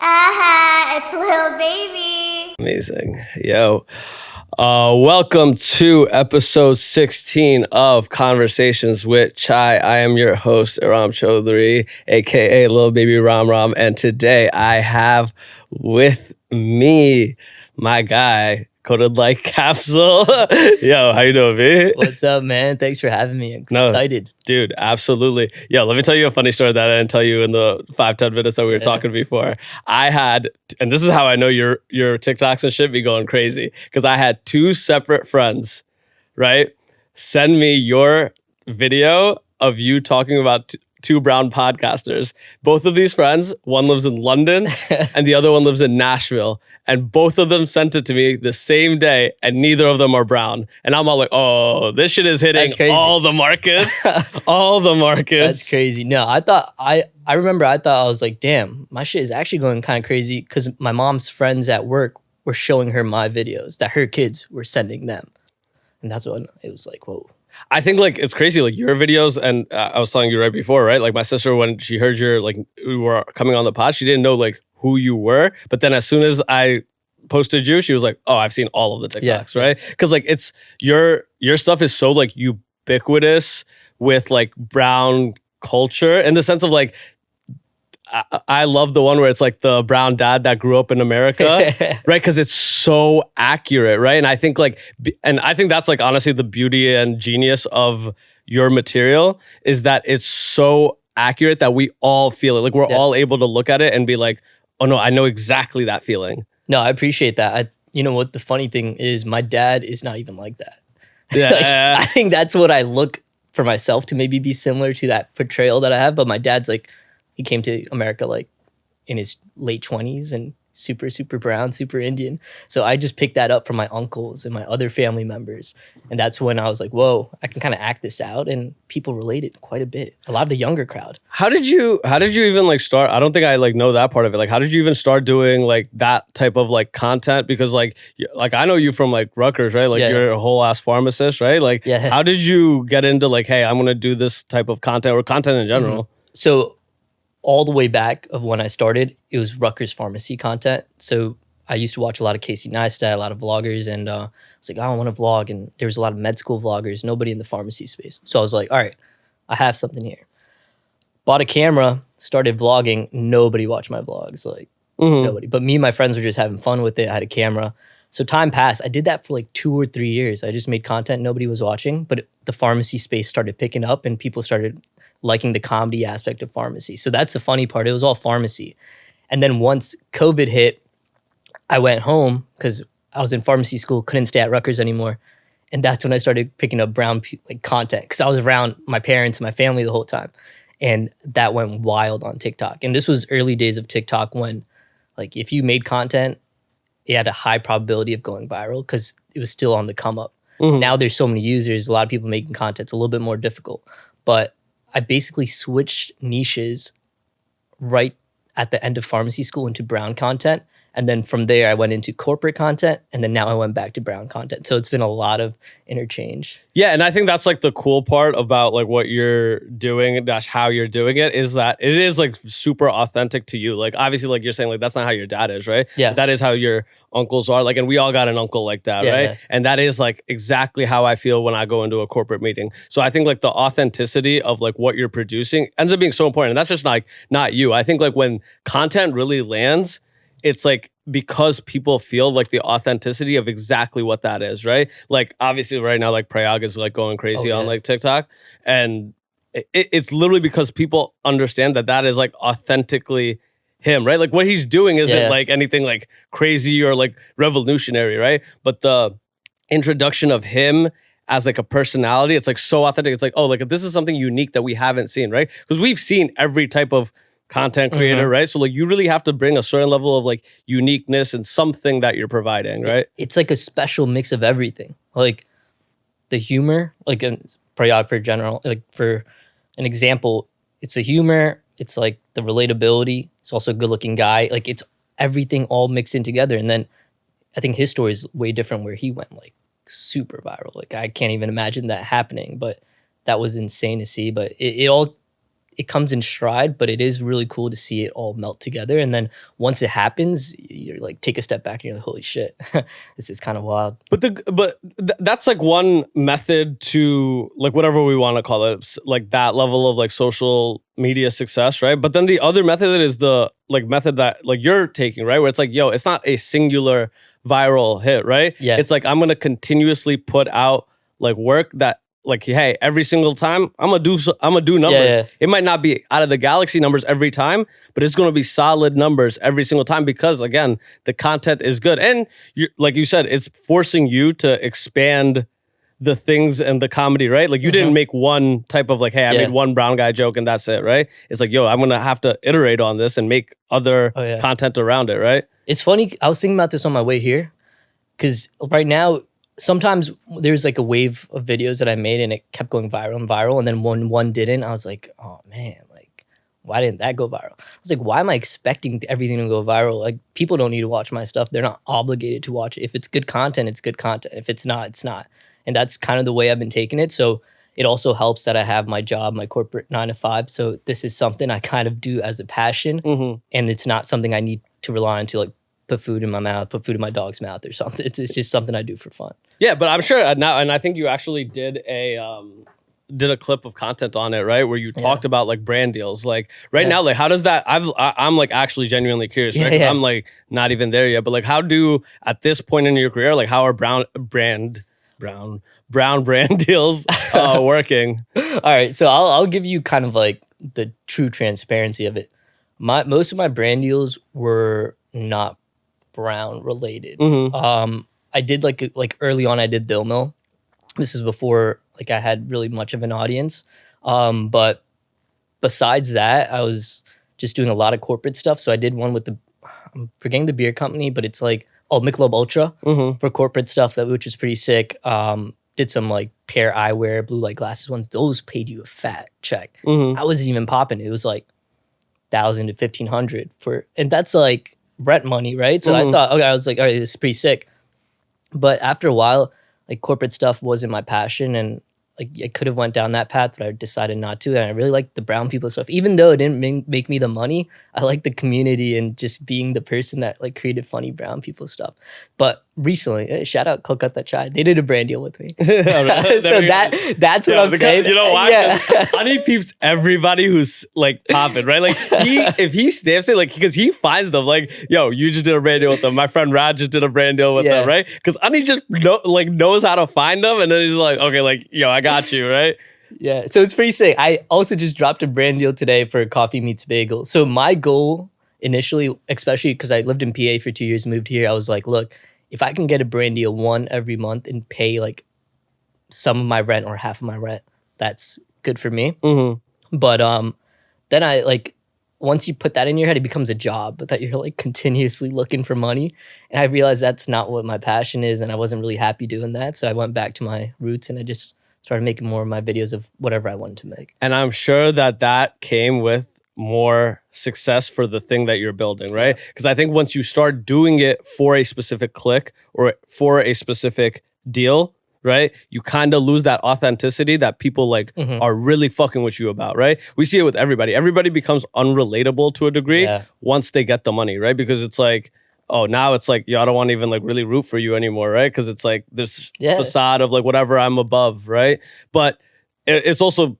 It's Lil Baby. Amazing. Yo. Welcome to episode 16 of Conversations with Chai. I am your host, Ihram Chowdhury, aka Lil Baby Ram Ram. And today I have with me my guy, Coded Like Capsule. Yo, how you doing, B? What's up, man? Thanks for having me. Excited. Dude, absolutely. Yo, let me tell you a funny story that I didn't tell you in the 5-10 minutes that we were talking before. I had, and this is how I know your TikToks and shit be going crazy, because I had two separate friends, right, send me your video of you talking about two brown podcasters. Both of these friends, one lives in London and the other one lives in Nashville. And both of them sent it to me the same day, and neither of them are brown. And I'm all like, oh, this shit is hitting all the markets. All the markets. That's crazy. No, I remember I was like, damn, my shit is actually going kind of crazy, because my mom's friends at work were showing her my videos that her kids were sending them. And that's when it was like, whoa. I think like it's crazy, like your videos, and I was telling you right before, right? Like my sister, when she heard your, like, we were coming on the pod, she didn't know like who you were. But then as soon as I posted you, she was like, oh, I've seen all of the TikToks, right? Because like it's your stuff is so like ubiquitous with like brown culture, in the sense of like, I love the one where it's like the brown dad that grew up in America, right? Because it's so accurate, right? And I think like, and I think that's like honestly the beauty and genius of your material, is that it's so accurate that we all feel it. Like we're all able to look at it and be like, oh no, I know exactly that feeling. No, I appreciate that. You know what the funny thing is, my dad is not even like that. Yeah. Like, I think that's what I look for myself to maybe be similar to, that portrayal that I have. But my dad's like, he came to America like in his late 20s and super, super brown, super Indian. So I just picked that up from my uncles and my other family members. And that's when I was like, whoa, I can kind of act this out. And people related quite a bit. A lot of the younger crowd. How did you even like start? I don't think I like know that part of it. Like, how did you even start doing like that type of like content? Because like I know you from like Rutgers, right? Like you're a whole ass pharmacist, right? Like how did you get into like, hey, I'm going to do this type of content, or content in general? So all the way back of when I started, it was Rutgers pharmacy content. So I used to watch a lot of Casey Neistat, a lot of vloggers, and I was like, I want to vlog. And there was a lot of med school vloggers, nobody in the pharmacy space. So I was like, all right, I have something here. Bought a camera, started vlogging. Nobody watched my vlogs, like nobody. But me and my friends were just having fun with it. I had a camera. So time passed. I did that for like 2 or 3 years. I just made content. Nobody was watching, but the pharmacy space started picking up and people started liking the comedy aspect of pharmacy. So that's the funny part. It was all pharmacy. And then once COVID hit, I went home because I was in pharmacy school, couldn't stay at Rutgers anymore. And that's when I started picking up brown like content, because I was around my parents and my family the whole time. And that went wild on TikTok. And this was early days of TikTok, when like if you made content, it had a high probability of going viral because it was still on the come up. Now there's so many users, a lot of people making content. It's a little bit more difficult. But I basically switched niches right at the end of pharmacy school into brown content. And then from there, I went into corporate content. And then now I went back to brown content. So it's been a lot of interchange. Yeah. And I think that's like the cool part about like what you're doing, dash how you're doing it, is that it is like super authentic to you. Like obviously, like you're saying, like that's not how your dad is, right? Yeah. That is how your uncles are. Like, and we all got an uncle like that, right? Yeah. And that is like exactly how I feel when I go into a corporate meeting. So I think like the authenticity of like what you're producing ends up being so important. And that's just like not you. I think like when content really lands, it's like because people feel like the authenticity of exactly what that is, right? Like obviously right now, like Prayag is like going crazy on like TikTok, and it's literally because people understand that that is like authentically him, right? Like what he's doing isn't like anything like crazy or like revolutionary, right? But the introduction of him as like a personality, it's like so authentic. It's like, oh, like this is something unique that we haven't seen, right? Because we've seen every type of content creator, right? So like you really have to bring a certain level of like uniqueness and something that you're providing, right? It's like a special mix of everything. Like the humor, like in Prayag for general, like for an example, it's the humor, it's like the relatability, it's also a good looking guy. Like it's everything all mixed in together. And then I think his story is way different, where he went like super viral. Like I can't even imagine that happening, but that was insane to see. But it all it comes in stride, but it is really cool to see it all melt together. And then once it happens, you're like, take a step back and you're like, holy shit, this is kind of wild. But that's like one method to like whatever we want to call it, like that level of like social media success, right? But then the other method is the like method that like you're taking, right? Where it's like, yo, it's not a singular viral hit, right? Yeah. It's like I'm gonna continuously put out like work that like, hey, every single time I'm gonna do numbers. Yeah. It might not be out of the galaxy numbers every time, but it's gonna be solid numbers every single time because again, the content is good. And like you said, it's forcing you to expand the things and the comedy, right? Like you didn't make one type of like, hey, I made one brown guy joke and that's it, right? It's like, yo, I'm gonna have to iterate on this and make other content around it, right? It's funny. I was thinking about this on my way here because right now, sometimes there's like a wave of videos that I made and it kept going viral and viral. And then when one didn't, I was like, oh man, like, why didn't that go viral? I was like, why am I expecting everything to go viral? Like, people don't need to watch my stuff. They're not obligated to watch it. If it's good content, it's good content. If it's not, it's not. And that's kind of the way I've been taking it. So it also helps that I have my job, my corporate 9 to 5. So this is something I kind of do as a passion. And it's not something I need to rely on to like put food in my mouth, put food in my dog's mouth or something. It's just something I do for fun. Yeah, but I'm sure now, and I think you actually did a clip of content on it, right? Where you talked about like brand deals. Like right now, like how does that? I'm like actually genuinely curious, right? 'Cause I'm like not even there yet. But like, how do at this point in your career, like how are brown brand deals working? All right, so I'll give you kind of like the true transparency of it. Most of my brand deals were not brown related. I did like early on I did Bill Mill. This is before like I had really much of an audience. But besides that, I was just doing a lot of corporate stuff. So I did one with I'm forgetting the beer company, but it's like Michelob Ultra for corporate stuff, which is pretty sick. Did some like pair eyewear, blue light glasses ones. Those paid you a fat check. I wasn't even popping. It was like 1,000 to 1,500 and that's like rent money, right? So I thought, okay, I was like, all right, this is pretty sick. But after a while, like corporate stuff wasn't my passion, and like I could have went down that path, but I decided not to. And I really liked the brown people stuff, even though it didn't make me the money. I like the community and just being the person that like created funny brown people stuff. But recently, shout out Kolkata Chai, they did a brand deal with me. So that's what I'm saying. You know why? Yeah. Honey peeps everybody who's like popping, right? Like if he stamps it, like because he finds them, like, yo, you just did a brand deal with them. My friend Raj just did a brand deal with them, right? Because Honey just knows how to find them, and then he's like, okay, like, yo, I got you, right? Yeah, so it's pretty sick. I also just dropped a brand deal today for Coffee Meets Bagel. So my goal initially, especially because I lived in PA for 2 years, moved here, I was like, look, if I can get a brand deal one every month and pay like some of my rent or half of my rent, that's good for me. But then I like, once you put that in your head, it becomes a job that you're like continuously looking for money. And I realized that's not what my passion is. And I wasn't really happy doing that. So I went back to my roots and I just started making more of my videos of whatever I wanted to make. And I'm sure that came with more success for the thing that you're building, right? Because I think once you start doing it for a specific click or for a specific deal, right, you kind of lose that authenticity that people like are really fucking with you about, right? We see it with everybody. Everybody becomes unrelatable to a degree once they get the money, right? Because it's like, oh, now it's like, yo, I don't want to even like really root for you anymore, right? Because it's like this facade of like whatever, I'm above, right? But it's also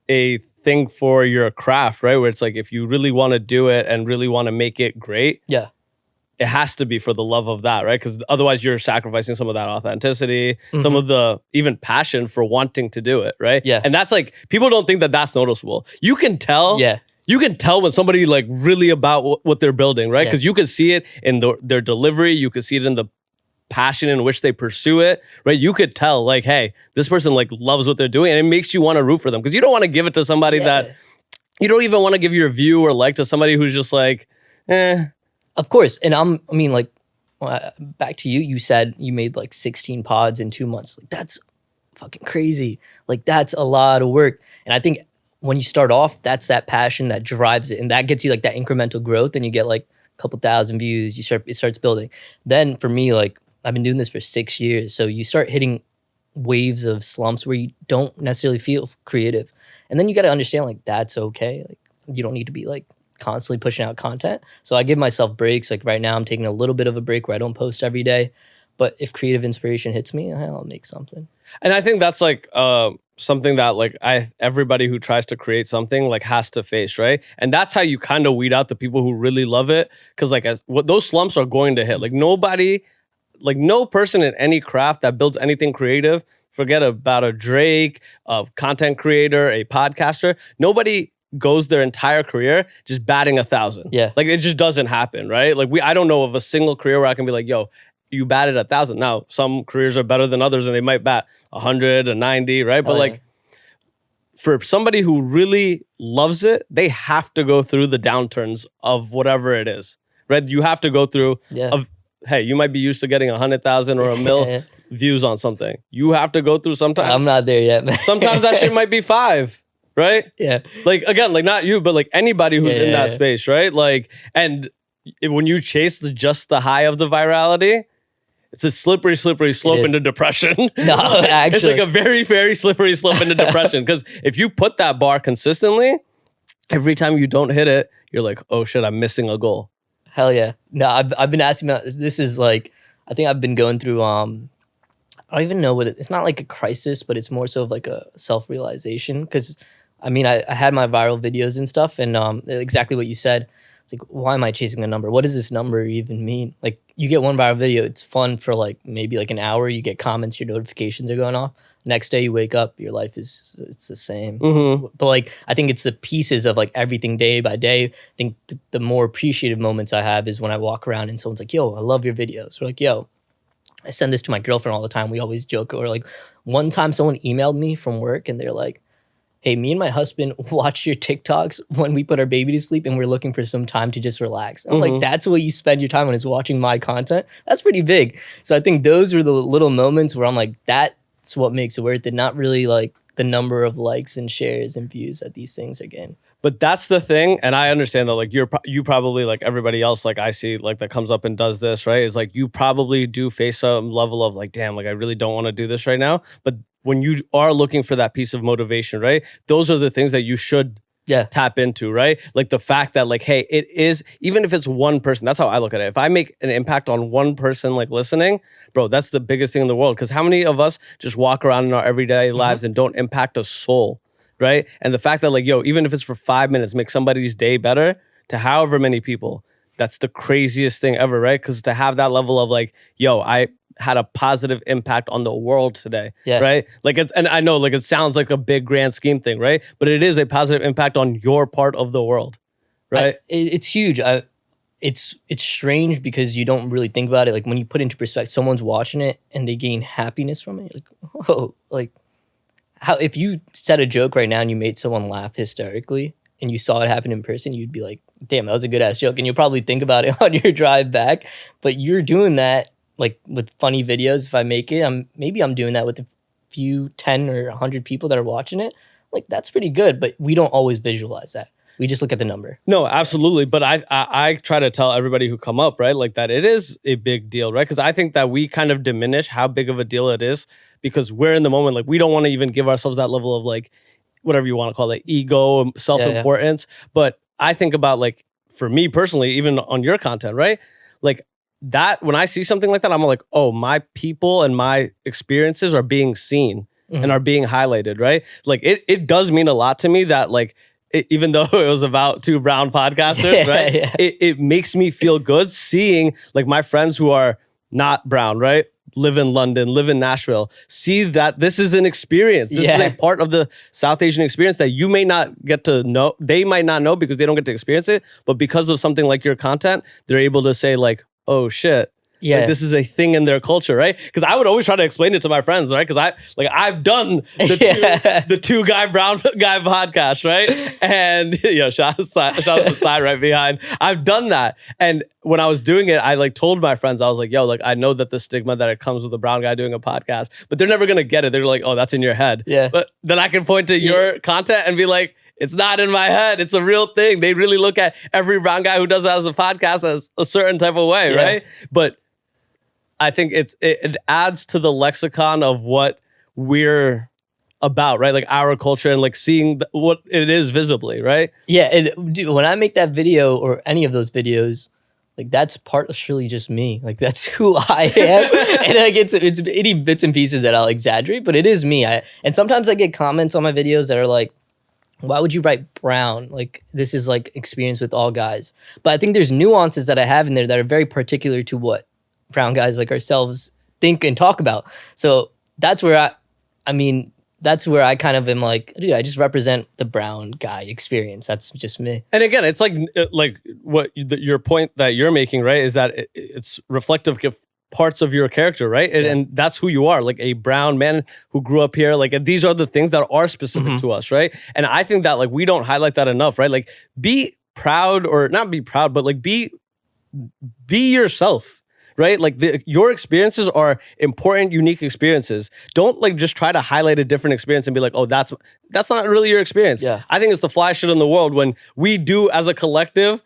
a thing for your craft, right? Where it's like, if you really want to do it and really want to make it great, it has to be for the love of that, right? Because otherwise you're sacrificing some of that authenticity, some of the even passion for wanting to do it, right? And that's like, people don't think that that's noticeable. You can tell. You can tell when somebody like really about what they're building, right? Because you can see it in their delivery. You can see it in the passion in which they pursue it, right? You could tell like, hey, this person like loves what they're doing, and it makes you want to root for them, because you don't want to give it to somebody that you don't even want to give your view or like to somebody who's just like, eh. Of course. And I mean, like, back to you said you made like 16 pods in 2 months. Like, that's fucking crazy. Like, that's a lot of work. And I think when you start off, that's that passion that drives it, and that gets you like that incremental growth, and you get like a couple thousand views. It starts building. Then for me, like, I've been doing this for 6 years, so you start hitting waves of slumps where you don't necessarily feel creative. And then you got to understand like that's okay. Like you don't need to be like constantly pushing out content. So I give myself breaks. Like right now I'm taking a little bit of a break where I don't post every day. But if creative inspiration hits me, I'll make something. And I think that's like something that like everybody who tries to create something like has to face, right? And that's how you kind of weed out the people who really love it, because like those slumps are going to hit. Like nobody, like no person in any craft that builds anything creative, forget about a Drake, a content creator, a podcaster, nobody goes their entire career just batting 1,000. Yeah. Like it just doesn't happen, right? Like I don't know of a single career where I can be like, yo, you batted 1,000. Now, some careers are better than others and they might bat 100 or 90, right? But like for somebody who really loves it, they have to go through the downturns of whatever it is, right? You have to go through, hey, you might be used to getting 100,000 or a mil views on something. You have to go through sometimes. I'm not there yet, man. Sometimes that shit might be 5, right? Yeah. Like, again, like not you, but like anybody who's in that space, right? Like, and when you chase just the high of the virality, it's a slippery slope into depression. No, actually. It's like a very, very slippery slope into depression. Because if you put that bar consistently, every time you don't hit it, you're like, oh shit, I'm missing a goal. Hell yeah. No, I've been asking about this. Is like, I think I've been going through, I don't even know what it's not like a crisis, but it's more so of like a self-realization. Because I mean, I had my viral videos and stuff, and exactly what you said. It's like, why am I chasing a number? What does this number even mean? Like, you get one viral video, it's fun for like maybe like an hour. You get comments, your notifications are going off. Next day you wake up, your life it's the same. Mm-hmm. But like, I think it's the pieces of like everything day by day. I think the more appreciative moments I have is when I walk around and someone's like, yo, I love your videos. Or like, yo, I send this to my girlfriend all the time. We always joke. Or like one time someone emailed me from work and they're like, hey, me and my husband watch your TikToks when we put our baby to sleep and we're looking for some time to just relax. I'm like, that's what you spend your time on, is watching my content. That's pretty big. So I think those are the little moments where I'm like, that's what makes it worth it. Not really like the number of likes and shares and views that these things are getting. But that's the thing, and I understand that like you probably, like everybody else, like I see like that comes up and does this, right? Is like you probably do face some level of like, damn, like I really don't want to do this right now. But when you are looking for that piece of motivation, right? Those are the things that you should tap into, right? Like the fact that like, hey, it is, even if it's one person, that's how I look at it. If I make an impact on one person like listening, bro, that's the biggest thing in the world. Because how many of us just walk around in our everyday lives and don't impact a soul, right? And the fact that like, yo, even if it's for 5 minutes, make somebody's day better to however many people, that's the craziest thing ever, right? Because to have that level of like, yo, I had a positive impact on the world today, right? Like, and I know like it sounds like a big grand scheme thing, right? But it is a positive impact on your part of the world, right? It's huge. It's strange because you don't really think about it. Like when you put into perspective, someone's watching it and they gain happiness from it. Like, whoa, like how if you said a joke right now and you made someone laugh hysterically and you saw it happen in person, you'd be like, damn, that was a good ass joke. And you'll probably think about it on your drive back. But you're doing that like with funny videos. If I make it, I'm doing that with a few 10 or 100 people that are watching it. Like that's pretty good, but we don't always visualize that. We just look at the number. No, absolutely. But I try to tell everybody who come up, right, like that it is a big deal, right? Because I think that we kind of diminish how big of a deal it is because we're in the moment. Like we don't want to even give ourselves that level of like, whatever you want to call it, ego, self-importance. But I think about like, for me personally, even on your content, right? Like that, when I see something like that, I'm like, oh, my people and my experiences are being seen and are being highlighted, right? Like it does mean a lot to me that like, even though it was about 2 brown podcasters, right? It makes me feel good seeing like my friends who are not brown, right? Live in London, live in Nashville, see that this is an experience. This is a part of the South Asian experience that you may not get to know. They might not know because they don't get to experience it. But because of something like your content, they're able to say like, oh shit. Yeah, like, this is a thing in their culture, right? Because I would always try to explain it to my friends, right? Because I've done the two guy brown guy podcast, right? And shout out the side right behind. I've done that, and when I was doing it, I like told my friends, I was like, yo, like I know that the stigma that it comes with a brown guy doing a podcast, but they're never gonna get it. They're like, oh, that's in your head. Yeah, but then I can point to your content and be like, it's not in my head. It's a real thing. They really look at every brown guy who does that as a podcast as a certain type of way, right? But I think it adds to the lexicon of what we're about, right? Like our culture and like seeing what it is visibly, right? Yeah, and dude, when I make that video or any of those videos, like that's partially just me. Like that's who I am. And like it's any bits and pieces that I'll exaggerate, but it is me. And sometimes I get comments on my videos that are like, why would you write brown? Like this is like experience with all guys. But I think there's nuances that I have in there that are very particular to what brown guys like ourselves think and talk about. So that's where that's where I kind of am like, dude, I just represent the brown guy experience. That's just me. And again, it's like what your point that you're making, right? Is that it's reflective of parts of your character, right? And that's who you are, like a brown man who grew up here. Like these are the things that are specific to us, right? And I think that like we don't highlight that enough, right? Like be proud, or not be proud, but like be yourself. Right? Like your experiences are important, unique experiences. Don't like just try to highlight a different experience and be like, oh, that's not really your experience. Yeah. I think it's the fly shit in the world when we do as a collective,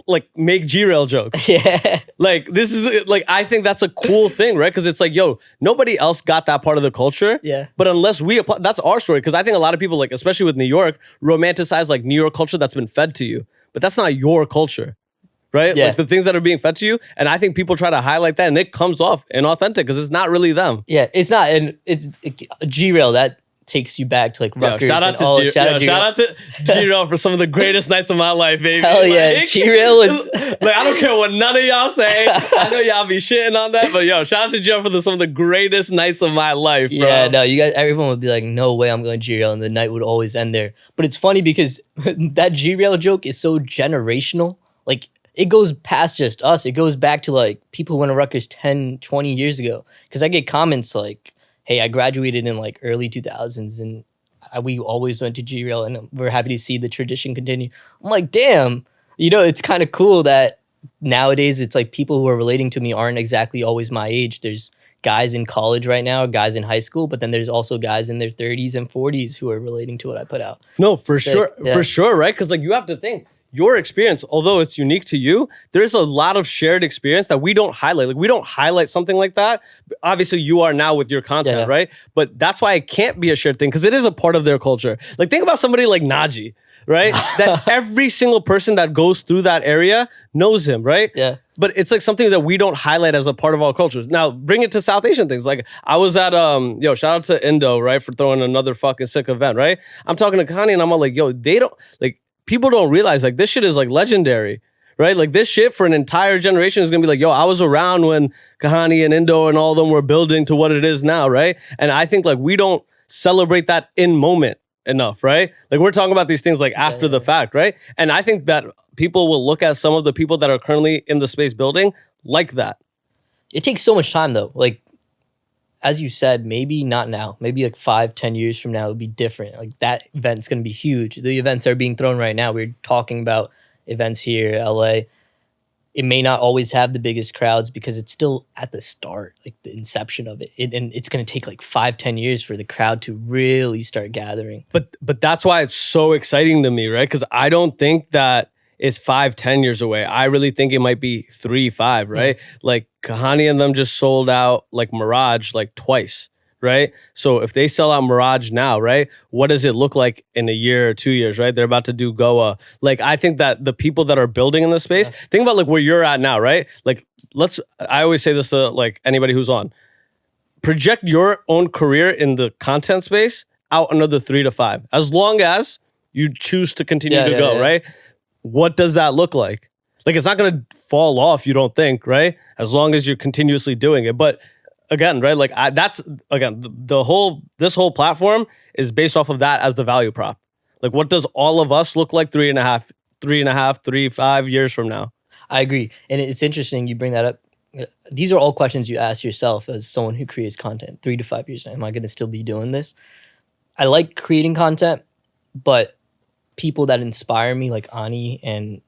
like make G-Rail jokes. Yeah. Like this is like, I think that's a cool thing, right? Because it's like, yo, nobody else got that part of the culture. Yeah. But unless we apply, that's our story. Because I think a lot of people, like, especially with New York, romanticize like New York culture that's been fed to you. But that's not your culture. Right? Yeah. Like the things that are being fed to you. And I think people try to highlight that and it comes off inauthentic because it's not really them. Yeah, it's not. And it's G-Rail that takes you back to like Rutgers. Shout out to G-Rail for some of the greatest nights of my life, baby. Hell yeah. Like, G-Rail was... like, I don't care what none of y'all say. I know y'all be shitting on that, but yo, shout out to G-Rail for some of the greatest nights of my life, bro. Yeah, no, you guys, everyone would be like, no way I'm going G-Rail, and the night would always end there. But it's funny because that G-Rail joke is so generational. Like, it goes past just us. It goes back to like people who went to Rutgers 10, 20 years ago. Because I get comments like, hey, I graduated in like early 2000s and we always went to G-Rail and we're happy to see the tradition continue. I'm like, damn, it's kind of cool that nowadays it's like people who are relating to me aren't exactly always my age. There's guys in college right now, guys in high school, but then there's also guys in their 30s and 40s who are relating to what I put out. No, for sure. Yeah. For sure, right? Because like you have to think, your experience, although it's unique to you, there's a lot of shared experience that we don't highlight. Like we don't highlight something like that. Obviously, you are now with your content, right? But that's why it can't be a shared thing because it is a part of their culture. Like think about somebody like Najee, right? That every single person that goes through that area knows him, right? Yeah. But it's like something that we don't highlight as a part of our cultures. Now, bring it to South Asian things. Like I was at, shout out to Indo, right? For throwing another fucking sick event, right? I'm talking to Kanye and I'm all like, yo, they don't, like, people don't realize like this shit is like legendary, right? Like this shit for an entire generation is gonna be like, yo, I was around when Kahani and Indo and all of them were building to what it is now, right? And I think like we don't celebrate that in moment enough, right? Like we're talking about these things like after the fact, right? And I think that people will look at some of the people that are currently in the space building like that. It takes so much time though. Like, as you said, maybe not now. Maybe like 5-10 years from now, it'll be different. Like that event's going to be huge. The events that are being thrown right now, we're talking about events here, LA. It may not always have the biggest crowds because it's still at the start, like the inception of it. And it's going to take like 5-10 years for the crowd to really start gathering. But that's why it's so exciting to me, right? Because I don't think that it's 5-10 years away. I really think it might be 3-5, right? Like Kahani and them just sold out like Mirage like twice, right? So if they sell out Mirage now, right? What does it look like in a year or 2 years, right? They're about to do Goa. Like I think that the people that are building in this space, think about like where you're at now, right? Like I always say this to like anybody who's on. Project your own career in the content space out another 3 to 5. As long as you choose to continue to go, right? What does that look like? Like, it's not going to fall off, you don't think, right? As long as you're continuously doing it. But again, right? Like, this whole platform is based off of that as the value prop. Like, what does all of us look like 5 years from now? I agree. And it's interesting you bring that up. These are all questions you ask yourself as someone who creates content 3 to 5 years now. Am I going to still be doing this? I like creating content, but people that inspire me like Ani and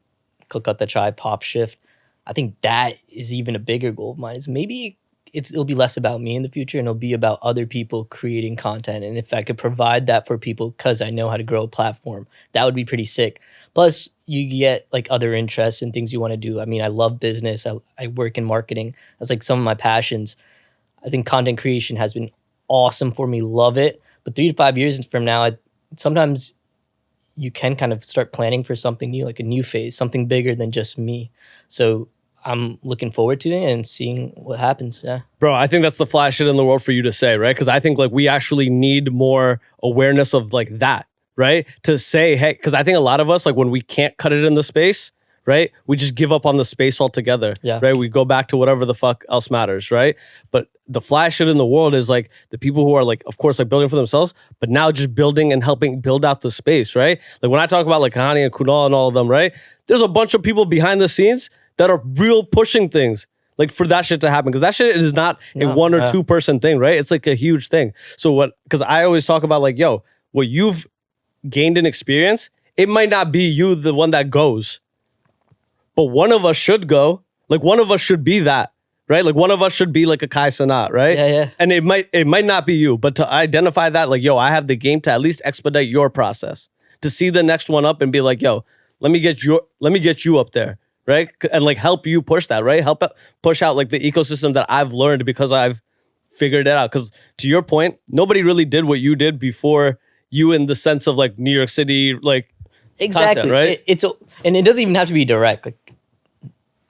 Kolkata Chai, Pop Shift, I think that is even a bigger goal of mine. Is maybe it'll be less about me in the future and it'll be about other people creating content. And if I could provide that for people because I know how to grow a platform, that would be pretty sick. Plus, you get like other interests and things you want to do. I mean, I love business. I work in marketing. That's like some of my passions. I think content creation has been awesome for me, love it. But 3 to 5 years from now, sometimes you can kind of start planning for something new, like a new phase, something bigger than just me. So I'm looking forward to it and seeing what happens. Yeah. Bro, I think that's the flash shit in the world for you to say, right? Because I think like we actually need more awareness of like that, right? To say, hey, because I think a lot of us, like when we can't cut it in the space, right? We just give up on the space altogether, right? We go back to whatever the fuck else matters, right? But the flash shit in the world is like the people who are like, of course, like building for themselves, but now just building and helping build out the space, right? Like when I talk about like Kahani and Kunal and all of them, right? There's a bunch of people behind the scenes that are real pushing things like for that shit to happen. Because that shit is not a 1 or 2 person thing, right? It's like a huge thing. So because I always talk about like, yo, what you've gained in experience, it might not be you, the one that goes. But one of us should go. Like one of us should be that, right? Like one of us should be like a Kai Sanat, right? Yeah. And it might not be you, but to identify that, like, yo, I have the game to at least expedite your process. To see the next one up and be like, yo, let me get you up there, right? And like help you push that, right? Help push out like the ecosystem that I've learned because I've figured it out. Because to your point, nobody really did what you did before you in the sense of like New York City, like exactly, content, right? And it doesn't even have to be direct. Like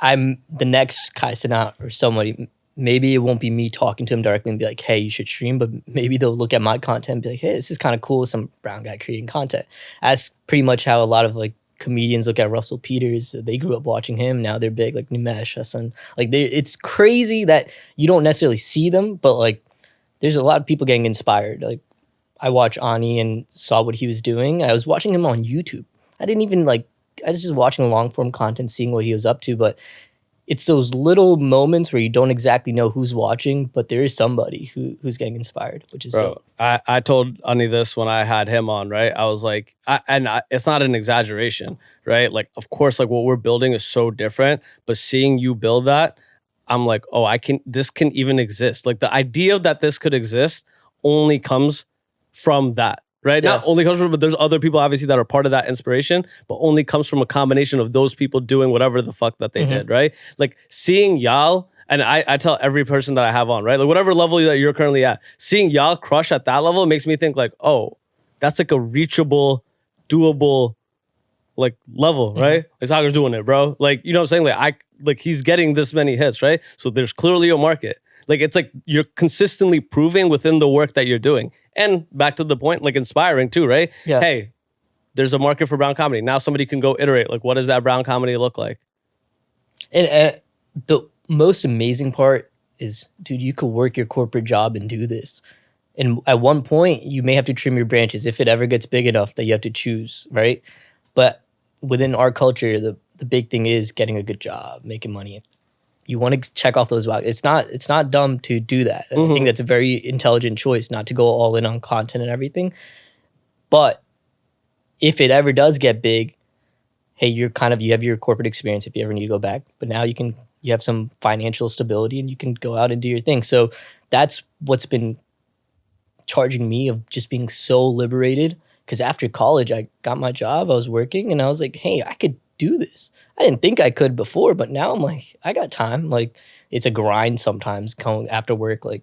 I'm the next Kai Sanat or somebody. Maybe it won't be me talking to him directly and be like, hey, you should stream, but maybe they'll look at my content and be like, hey, this is kind of cool. Some brown guy creating content. That's pretty much how a lot of like comedians look at Russell Peters. They grew up watching him. Now they're big, like Nimesh Hassan. Like it's crazy that you don't necessarily see them, but like there's a lot of people getting inspired. Like I watched Ani and saw what he was doing. I was watching him on YouTube. I was just watching long form content, seeing what he was up to. But it's those little moments where you don't exactly know who's watching, but there is somebody who's getting inspired, which is dope. I told Ani this when I had him on, right? I was like, it's not an exaggeration, right? Like, of course, like what we're building is so different, but seeing you build that, I'm like, oh, this can even exist. Like the idea that this could exist only comes from that. Right? Yeah. Not only comes from, but there's other people obviously that are part of that inspiration, but only comes from a combination of those people doing whatever the fuck that they did, right? Like seeing y'all, and I tell every person that I have on, right? Like whatever level that you're currently at, seeing y'all crush at that level makes me think like, oh, that's like a reachable, doable, like level, right? Like Sagar's doing it, bro. Like, you know what I'm saying? Like he's getting this many hits, right? So there's clearly a market. Like it's like you're consistently proving within the work that you're doing. And back to the point, like inspiring too, right? Yeah. Hey, there's a market for brown comedy. Now somebody can go iterate. Like, what does that brown comedy look like? And the most amazing part is, dude, you could work your corporate job and do this. And at one point, you may have to trim your branches if it ever gets big enough that you have to choose, right? But within our culture, the big thing is getting a good job, making money. You want to check off those boxes. It's not dumb to do that. I think that's a very intelligent choice, not to go all in on content and everything. But if it ever does get big, hey, you have your corporate experience if you ever need to go back. But now you have some financial stability and you can go out and do your thing. So that's what's been charging me of just being so liberated. Because after college, I got my job, I was working, and I was like, hey, I could do this. I didn't think I could before, but now I'm like, I got time. Like, it's a grind sometimes going after work, like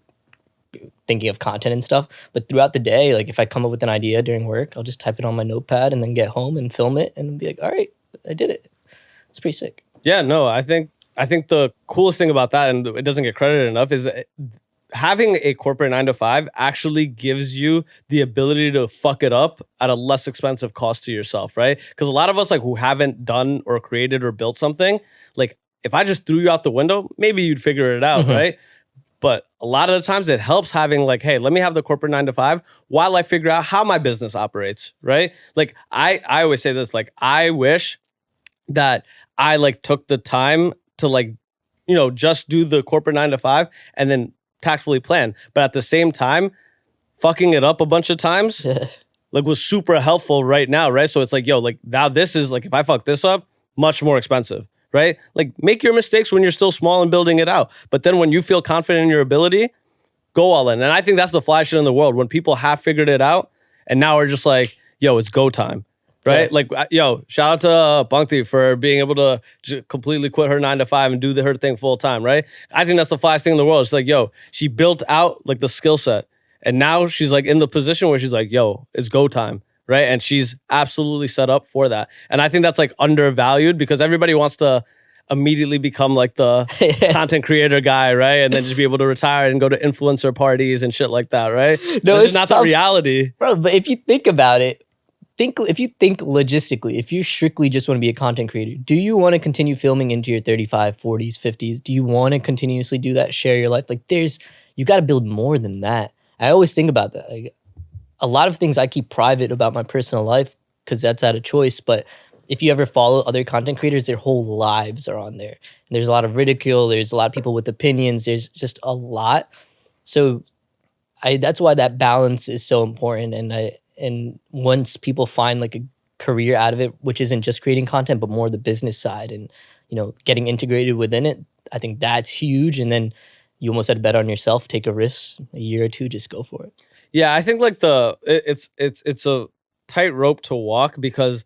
thinking of content and stuff. But throughout the day, like if I come up with an idea during work, I'll just type it on my notepad and then get home and film it and be like, all right, I did it. It's pretty sick. Yeah, no, I think the coolest thing about that, and it doesn't get credited enough, is having a corporate 9-to-5 actually gives you the ability to fuck it up at a less expensive cost to yourself, right? Because a lot of us like who haven't done or created or built something, like if I just threw you out the window, maybe you'd figure it out, right? But a lot of the times it helps having like, hey, let me have the corporate 9-to-5 while I figure out how my business operates, right? Like I always say this, like I wish that I like took the time to like, you know, just do the corporate 9-to-5 and then tactfully plan. But at the same time, fucking it up a bunch of times like was super helpful right now, right? So it's like, yo, like now this is like, if I fuck this up, much more expensive, right? Like make your mistakes when you're still small and building it out. But then when you feel confident in your ability, go all in. And I think that's the flash in the world when people have figured it out and now we're just like, yo, it's go time. Right? Yeah. Like, yo, shout out to Bhakti for being able to completely quit her 9-to-5 and do her thing full time, right? I think that's the flyest thing in the world. It's like, yo, she built out like the skill set. And now she's like in the position where she's like, yo, it's go time, right? And she's absolutely set up for that. And I think that's like undervalued because everybody wants to immediately become like the content creator guy, right? And then just be able to retire and go to influencer parties and shit like that, right? No, it's not the reality. Bro, but if you think about it, if you think logistically, if you strictly just want to be a content creator, do you want to continue filming into your 35, 40s, 50s? Do you want to continuously do that, share your life? Like you got to build more than that. I always think about that. Like a lot of things I keep private about my personal life because that's out of choice. But if you ever follow other content creators, their whole lives are on there. And there's a lot of ridicule. There's a lot of people with opinions. There's just a lot. So that's why that balance is so important. And once people find like a career out of it, which isn't just creating content, but more the business side and, getting integrated within it, I think that's huge. And then you almost had to bet on yourself, take a risk, a year or two, just go for it. Yeah, I think like it's a tightrope to walk because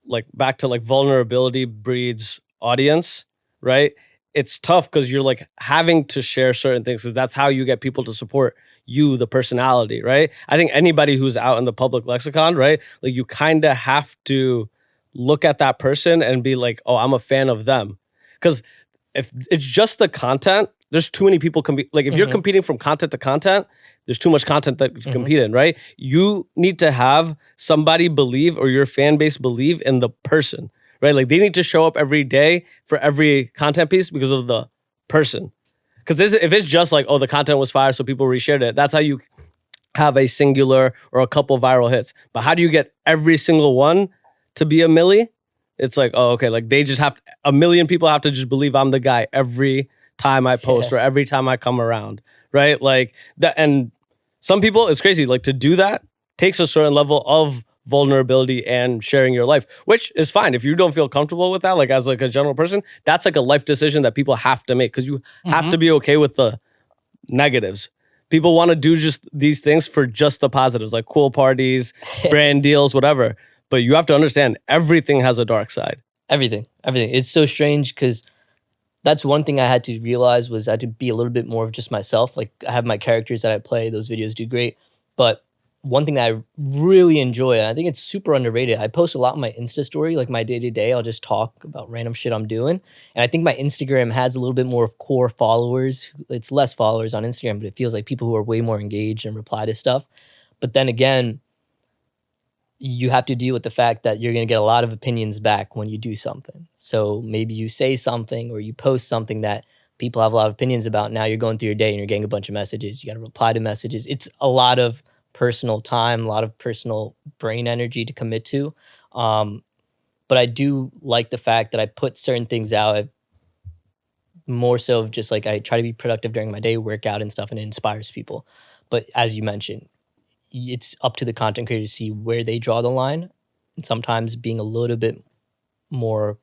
like back to like vulnerability breeds audience, right? It's tough because you're like having to share certain things because that's how you get people to support you, the personality, right? I think anybody who's out in the public lexicon, right? Like you kind of have to look at that person and be like, oh, I'm a fan of them. Because if it's just the content, there's too many people like if you're competing from content to content, there's too much content that you compete in, right? You need to have somebody believe or your fan base believe in the person, right? Like they need to show up every day for every content piece because of the person. Because if it's just like, oh, the content was fire, so people reshared it, that's how you have a singular or a couple viral hits. But how do you get every single one to be a milli? It's like, oh, okay, like they just have, a million people have to just believe I'm the guy every time I post or every time I come around, right? Like that, and some people, it's crazy, like to do that takes a certain level of vulnerability and sharing your life, which is fine. If you don't feel comfortable with that, like as like a general person, that's like a life decision that people have to make because you have to be okay with the negatives. People want to do just these things for just the positives, like cool parties, brand deals, whatever. But you have to understand everything has a dark side. Everything. It's so strange because that's one thing I had to realize was I had to be a little bit more of just myself. Like I have my characters that I play, those videos do great. But one thing that I really enjoy, and I think it's super underrated, I post a lot on my Insta story, like my day-to-day. I'll just talk about random shit I'm doing. And I think my Instagram has a little bit more of core followers. It's less followers on Instagram, but it feels like people who are way more engaged and reply to stuff. But then again, you have to deal with the fact that you're going to get a lot of opinions back when you do something. So maybe you say something or you post something that people have a lot of opinions about. Now you're going through your day and you're getting a bunch of messages. You got to reply to messages. It's a lot of personal time, a lot of personal brain energy to commit to. But I do like the fact that I put certain things out more so of just like I try to be productive during my day, work out and stuff, and it inspires people. But as you mentioned, it's up to the content creator to see where they draw the line. And sometimes being a little bit more,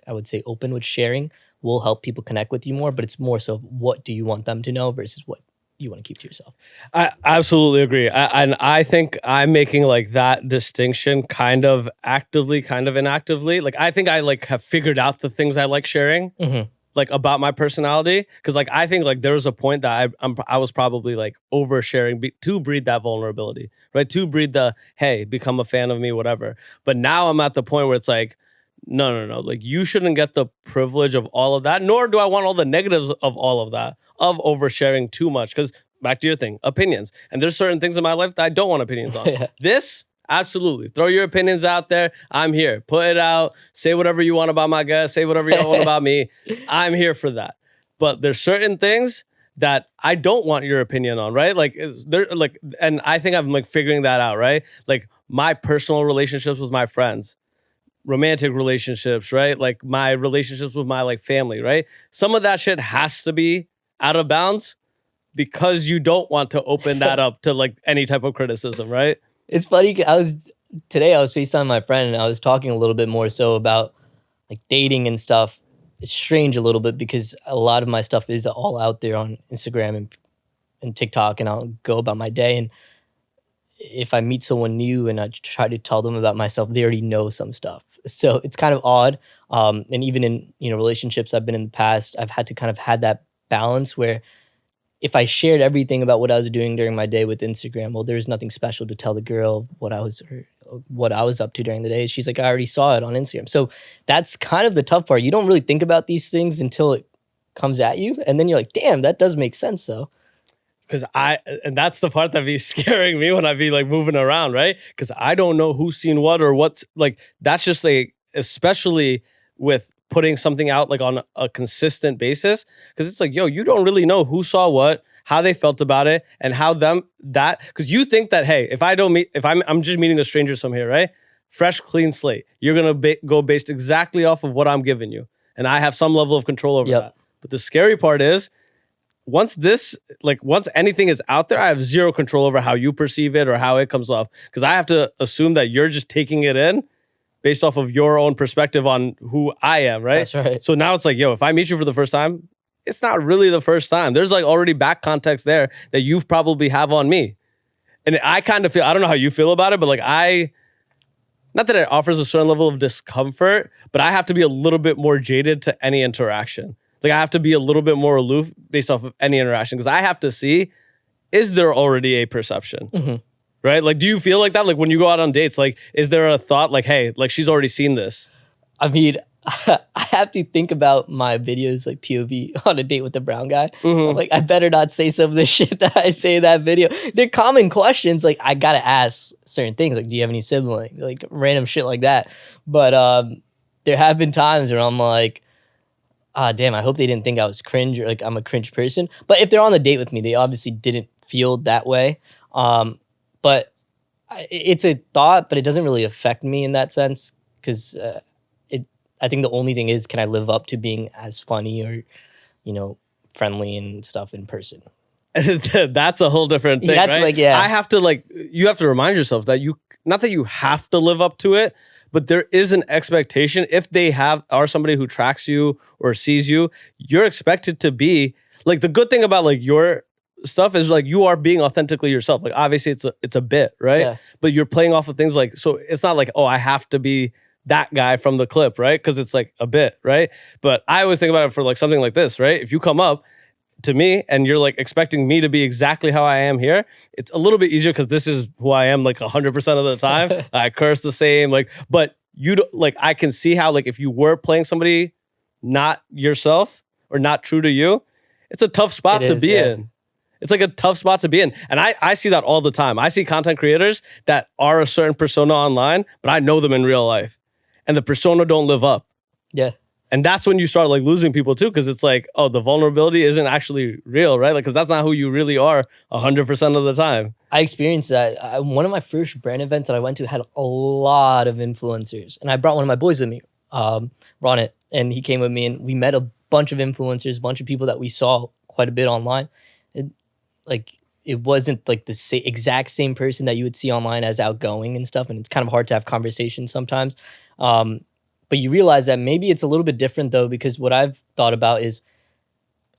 I would say, open with sharing will help people connect with you more. But it's more so what do you want them to know versus what you want to keep to yourself. I absolutely agree. I think I'm making like that distinction kind of actively, kind of inactively. Like I think I like have figured out the things I like sharing. Like about my personality, because like I think like there was a point that I was probably like oversharing to breed that vulnerability, right? To breed the hey, become a fan of me, whatever. But now I'm at the point where it's like, no, like you shouldn't get the privilege of all of that, nor do I want all the negatives of all of that, of oversharing too much. Because back to your thing, opinions, and there's certain things in my life that I don't want opinions on. This. Absolutely. Throw your opinions out there. I'm here. Put it out. Say whatever you want about my guest. Say whatever you want about me. I'm here for that. But there's certain things that I don't want your opinion on, right? Like there, like, and I think I'm like figuring that out, right? Like my personal relationships with my friends, romantic relationships, right? Like my relationships with my like family, right? Some of that shit has to be out of bounds because you don't want to open that up to like any type of criticism, right? It's funny. Today I was FaceTiming my friend and I was talking a little bit more so about like dating and stuff. It's strange a little bit because a lot of my stuff is all out there on Instagram and TikTok, and I'll go about my day. And if I meet someone new and I try to tell them about myself, they already know some stuff. So it's kind of odd. And even in relationships I've been in the past, I've had to kind of had that balance where if I shared everything about what I was doing during my day with Instagram, well, there's nothing special to tell the girl what I was up to during the day. She's like, I already saw it on Instagram. So that's kind of the tough part. You don't really think about these things until it comes at you, and then you're like, damn, that does make sense though. Because and that's the part that be scaring me when I be like moving around, right? Because I don't know who's seen what or what's like. That's just like, especially with putting something out like on a consistent basis, because it's like, yo, you don't really know who saw what, how they felt about it, and how because you think that, hey, if I'm just meeting a stranger somewhere, right? Fresh, clean slate. You're gonna go based exactly off of what I'm giving you, and I have some level of control over that. But the scary part is, once anything is out there, I have zero control over how you perceive it or how it comes off, because I have to assume that you're just taking it in based off of your own perspective on who I am, right? That's right. So now it's like, yo, if I meet you for the first time, it's not really the first time. There's like already back context there that you've probably have on me. And I kind of feel, I don't know how you feel about it, but like not that it offers a certain level of discomfort, but I have to be a little bit more jaded to any interaction. Like I have to be a little bit more aloof based off of any interaction, because I have to see, is there already a perception? Mm-hmm. Right? Like, do you feel like that? Like when you go out on dates, like, is there a thought like, hey, like she's already seen this? I mean, I have to think about my videos, like POV on a date with the brown guy. Mm-hmm. I'm like, I better not say some of the shit that I say in that video. They're common questions. Like, I gotta ask certain things. Like, do you have any siblings? Like, random shit like that. But there have been times where I'm like, damn, I hope they didn't think I was cringe or like I'm a cringe person. But if they're on the date with me, they obviously didn't feel that way. But it's a thought, but it doesn't really affect me in that sense, because I think the only thing is, can I live up to being as funny or, friendly and stuff in person? That's a whole different thing, that's right? Like, yeah. I have to you have to remind yourself that not that you have to live up to it, but there is an expectation. If they are somebody who tracks you or sees you, you're expected to be like, the good thing about like your stuff is like you are being authentically yourself. Like obviously it's a bit, right? Yeah. But you're playing off of things like, so it's not like, oh, I have to be that guy from the clip, right? Because it's like a bit, right? But I always think about it for like something like this, right? If you come up to me and you're like expecting me to be exactly how I am here, it's a little bit easier because this is who I am like 100% of the time. I curse the same, but you don't, like, I can see how like if you were playing somebody not yourself or not true to you, it's a tough spot to be in. It's like a tough spot to be in. And I see that all the time. I see content creators that are a certain persona online, but I know them in real life. And the persona don't live up. Yeah. And that's when you start like losing people too, because it's like, oh, the vulnerability isn't actually real, right? Like, because that's not who you really are 100% of the time. I experienced that. One of my first brand events that I went to had a lot of influencers. And I brought one of my boys with me, Ronit, and he came with me, and we met a bunch of influencers, a bunch of people that we saw quite a bit online. It wasn't like the exact same person that you would see online as outgoing and stuff, and it's kind of hard to have conversations sometimes. But you realize that maybe it's a little bit different though, because what I've thought about is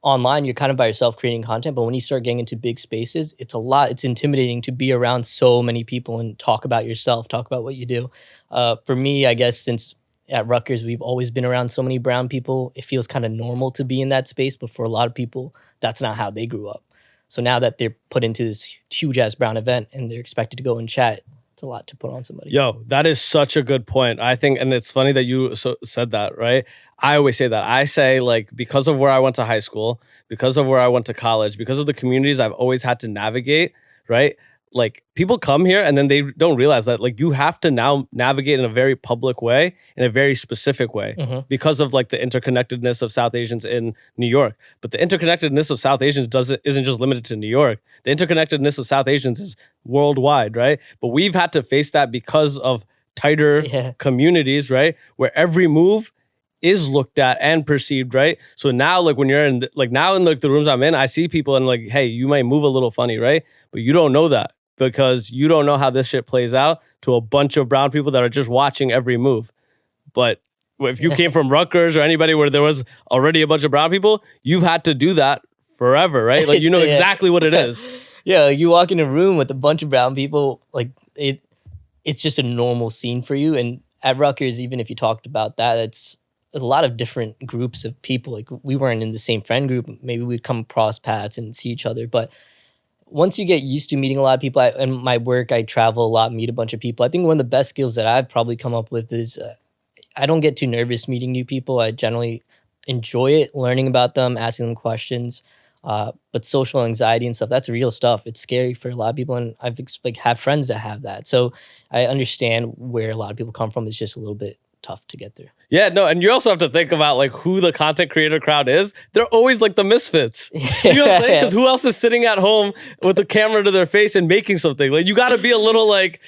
online, you're kind of by yourself creating content, but when you start getting into big spaces, it's intimidating to be around so many people and talk about yourself, talk about what you do. For me, I guess since at Rutgers, we've always been around so many brown people, it feels kind of normal to be in that space, but for a lot of people, that's not how they grew up. So now that they're put into this huge ass brown event and they're expected to go and chat, it's a lot to put on somebody. Yo, that is such a good point. I think, and it's funny that you said that, right? I always say that. I say like, because of where I went to high school, because of where I went to college, because of the communities I've always had to navigate, right? Like people come here and then they don't realize that like you have to now navigate in a very public way, in a very specific way, because of like the interconnectedness of South Asians in New York. But the interconnectedness of South Asians isn't just limited to New York. The interconnectedness of South Asians is worldwide, right? But we've had to face that because of tighter communities, right? Where every move is looked at and perceived, right? So now, like when you're in, like now in like the rooms I'm in, I see people and like, hey, you might move a little funny, right? But you don't know that, because you don't know how this shit plays out to a bunch of brown people that are just watching every move. But if you came from Rutgers or anybody where there was already a bunch of brown people, you've had to do that forever, right? Like you know exactly what it is. Yeah, you walk in a room with a bunch of brown people, like it's just a normal scene for you. And at Rutgers, even if you talked about that, it's a lot of different groups of people. Like we weren't in the same friend group. Maybe we'd come across paths and see each other. But once you get used to meeting a lot of people, in my work, I travel a lot, meet a bunch of people. I think one of the best skills that I've probably come up with is I don't get too nervous meeting new people. I generally enjoy it, learning about them, asking them questions. But social anxiety and stuff, that's real stuff. It's scary for a lot of people. And I've have friends that have that. So I understand where a lot of people come from. It's just a little bit tough to get through. Yeah, no, and you also have to think about like who the content creator crowd is. They're always like the misfits. You know what I'm saying? Because who else is sitting at home with a camera to their face and making something? Like you got to be a little like,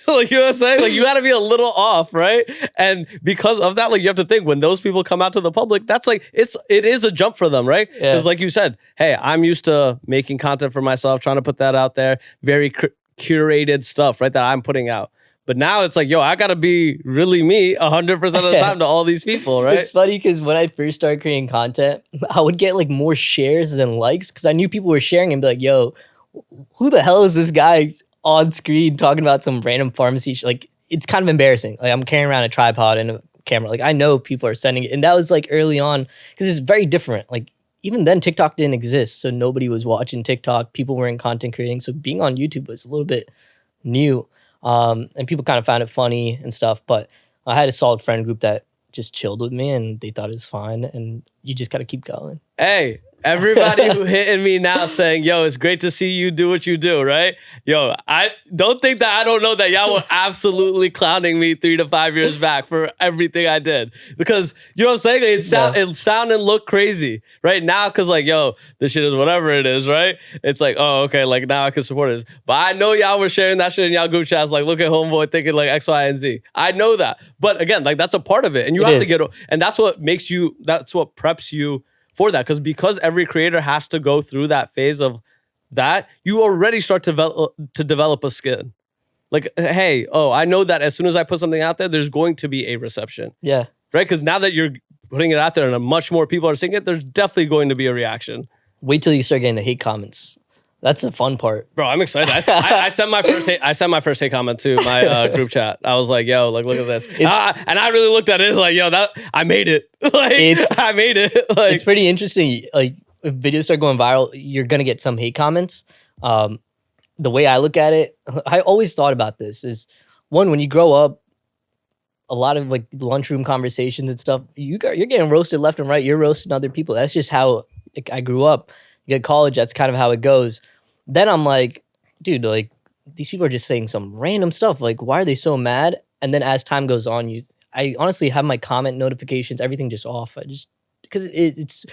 like you know what I'm saying? Like you got to be a little off, right? And because of that, like you have to think when those people come out to the public, that's like it is a jump for them, right? Because like you said, hey, I'm used to making content for myself, trying to put that out there, very curated stuff, right? That I'm putting out. But now it's like, yo, I got to be really me 100% of the time to all these people, right? It's funny because when I first started creating content, I would get like more shares than likes because I knew people were sharing and be like, yo, who the hell is this guy on screen talking about some random pharmacy? Like, it's kind of embarrassing. Like, I'm carrying around a tripod and a camera. Like, I know people are sending it. And that was like early on because it's very different. Like, even then, TikTok didn't exist. So nobody was watching TikTok. People weren't content creating. So being on YouTube was a little bit new. And people kind of found it funny and stuff, but I had a solid friend group that just chilled with me and they thought it was fine, and you just got to keep going. Hey, everybody who hitting me now saying, yo, it's great to see you do what you do, right? Yo, I don't think that I don't know that y'all were absolutely clowning me 3 to 5 years back for everything I did. Because, you know what I'm saying? It sound and look crazy right now because like, yo, this shit is whatever it is, right? It's like, oh, okay, like now I can support this. But I know y'all were sharing that shit in y'all group chats, like, look at homeboy thinking like X, Y, and Z. I know that. But again, like that's a part of it. And you have to get, and that's what makes you, that's what preps you for that, because every creator has to go through that phase of that, you already start to develop a skin. Like, hey, oh, I know that as soon as I put something out there, there's going to be a reception. Yeah. Right? Because now that you're putting it out there and much more people are seeing it, there's definitely going to be a reaction. Wait till you start getting the hate comments. That's the fun part. Bro, I'm excited. I sent my first hate comment to my group chat. I was like, yo, like, look at this. And I really looked at it. It's like, yo, I made it. Like, I made it. Like, it's pretty interesting. Like, if videos start going viral, you're going to get some hate comments. The way I look at it, I always thought about this is, one, when you grow up, a lot of like lunchroom conversations and stuff, you're getting roasted left and right. You're roasting other people. That's just how I grew up. You get college, that's kind of how it goes. Then I'm like, dude, like these people are just saying some random stuff. Like, why are they so mad? And then as time goes on, I honestly have my comment notifications, everything just off. Because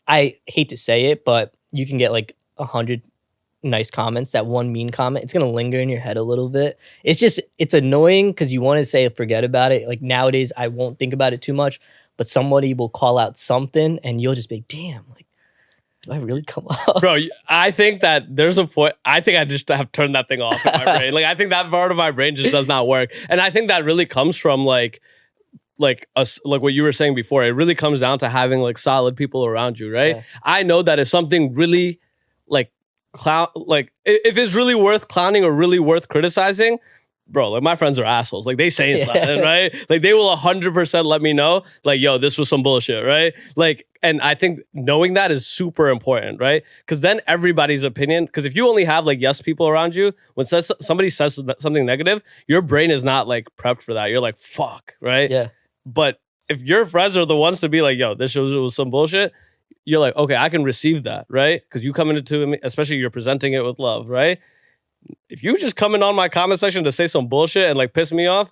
I hate to say it, but you can get like 100 nice comments. That one mean comment, it's gonna linger in your head a little bit. It's annoying because you want to say forget about it. Like nowadays, I won't think about it too much, but somebody will call out something, and you'll just be, damn, like, do I really come up? Bro, I think that there's a point. I think I just have turned that thing off in my brain. Like, I think that part of my brain just does not work. And I think that really comes from like what you were saying before. It really comes down to having like solid people around you, right? Yeah. I know that if something really like if it's really worth clowning or really worth criticizing, bro, like my friends are assholes. Like they say something, right? Like they will 100% let me know, like, yo, this was some bullshit, right? Like, and I think knowing that is super important, right? Because then everybody's opinion, because if you only have like yes people around you, when somebody says something negative, your brain is not like prepped for that. You're like, fuck, right? Yeah. But if your friends are the ones to be like, yo, this was some bullshit, you're like, okay, I can receive that, right? Because you come into me, especially you're presenting it with love, right? If you just come in on my comment section to say some bullshit and like piss me off,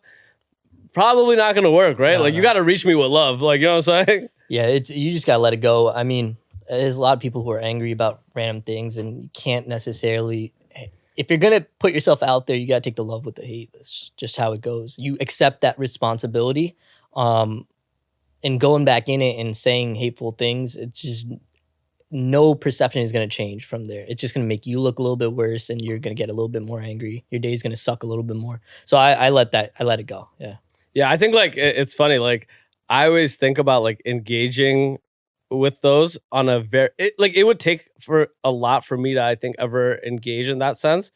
probably not going to work, right? You got to reach me with love. Like, you know what I'm saying? Yeah, you just got to let it go. I mean, there's a lot of people who are angry about random things, and you can't necessarily, if you're going to put yourself out there, you got to take the love with the hate. That's just how it goes. You accept that responsibility. And going back in it and saying hateful things, it's just no perception is going to change from there. It's just going to make you look a little bit worse, and you're going to get a little bit more angry. Your day is going to suck a little bit more. So I let it go. Yeah. Yeah. I think like it's funny. Like I always think about like engaging with those on a it would take for a lot for me to, I think, ever engage in that sense,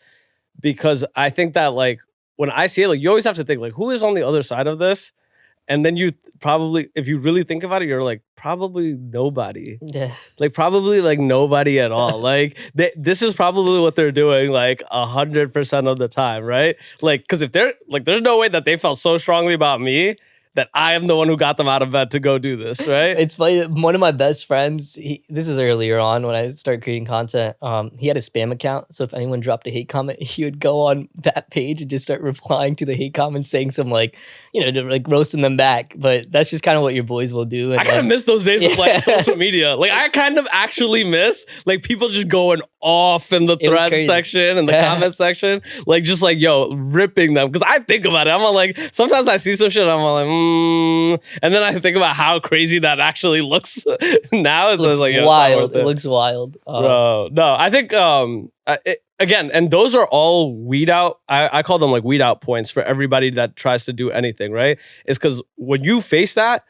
because I think that like when I see it, like you always have to think like, who is on the other side of this? And then you probably, if you really think about it, you're like, probably nobody. Yeah. Like probably like nobody at all. Like this is probably what they're doing like 100% of the time, right? Like, because if they're like, there's no way that they felt so strongly about me that I am the one who got them out of bed to go do this, right? It's funny. One of my best friends, this is earlier on when I started creating content. He had a spam account, so if anyone dropped a hate comment, he would go on that page and just start replying to the hate comments, saying some like, like roasting them back. But that's just kind of what your boys will do. And I kind of miss those days of like social media. Like I kind of actually miss like people just going off in the thread section and the comment section, like just like ripping them. Because I think about it, I'm all like, sometimes I see some shit, I'm all like. And then I think about how crazy that actually looks now. It's looks like wild. It looks wild. Bro, no, I think again, and those are all weed out. I call them like weed out points for everybody that tries to do anything, right? It's because when you face that,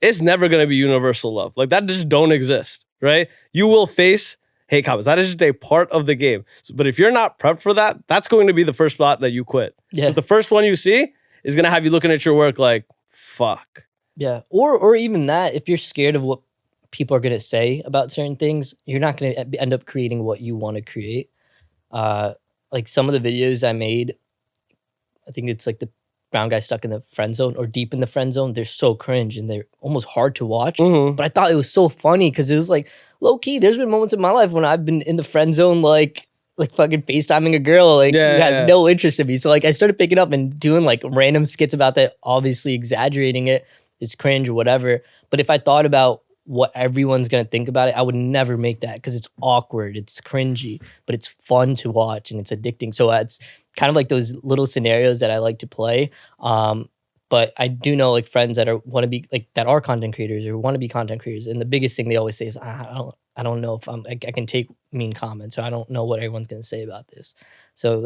it's never going to be universal love. Like that just don't exist, right? You will face hate comments. That is just a part of the game. But if you're not prepped for that, that's going to be the first spot that you quit. Yeah. But the first one you see is going to have you looking at your work like, fuck. Yeah. Or even that, if you're scared of what people are going to say about certain things, you're not going to end up creating what you want to create. Like some of the videos I made, I think it's like the brown guy stuck in the friend zone or deep in the friend zone. They're so cringe and they're almost hard to watch. But I thought it was so funny because it was like low key. There's been moments in my life when I've been in the friend zone, like fucking FaceTiming a girl who has no interest in me. So like I started picking up and doing like random skits about that, obviously exaggerating it. It's cringe or whatever. But if I thought about what everyone's going to think about it, I would never make that because it's awkward, it's cringy, but it's fun to watch and it's addicting. So it's kind of like those little scenarios that I like to play. But I do know like friends that that are content creators or want to be content creators. And the biggest thing they always say is, I don't know if I can take mean comments, or I don't know what everyone's going to say about this. So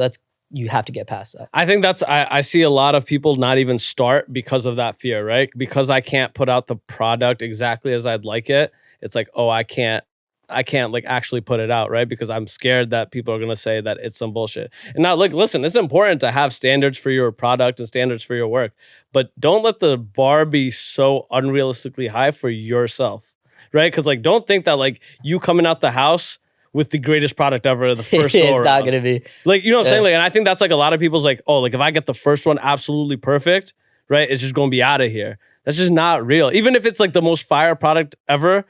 you have to get past that. I think I see a lot of people not even start because of that fear, right? Because I can't put out the product exactly as I'd like it. It's like, oh, I can't like actually put it out, right? Because I'm scared that people are going to say that it's some bullshit. And now, like, listen, it's important to have standards for your product and standards for your work, but don't let the bar be so unrealistically high for yourself, right? Because like, don't think that like you coming out the house with the greatest product ever the first go around. It's not going to be. Like, you know what I'm saying? Like, and I think that's like a lot of people's like, oh, like if I get the first one absolutely perfect, right? It's just going to be out of here. That's just not real. Even if it's like the most fire product ever,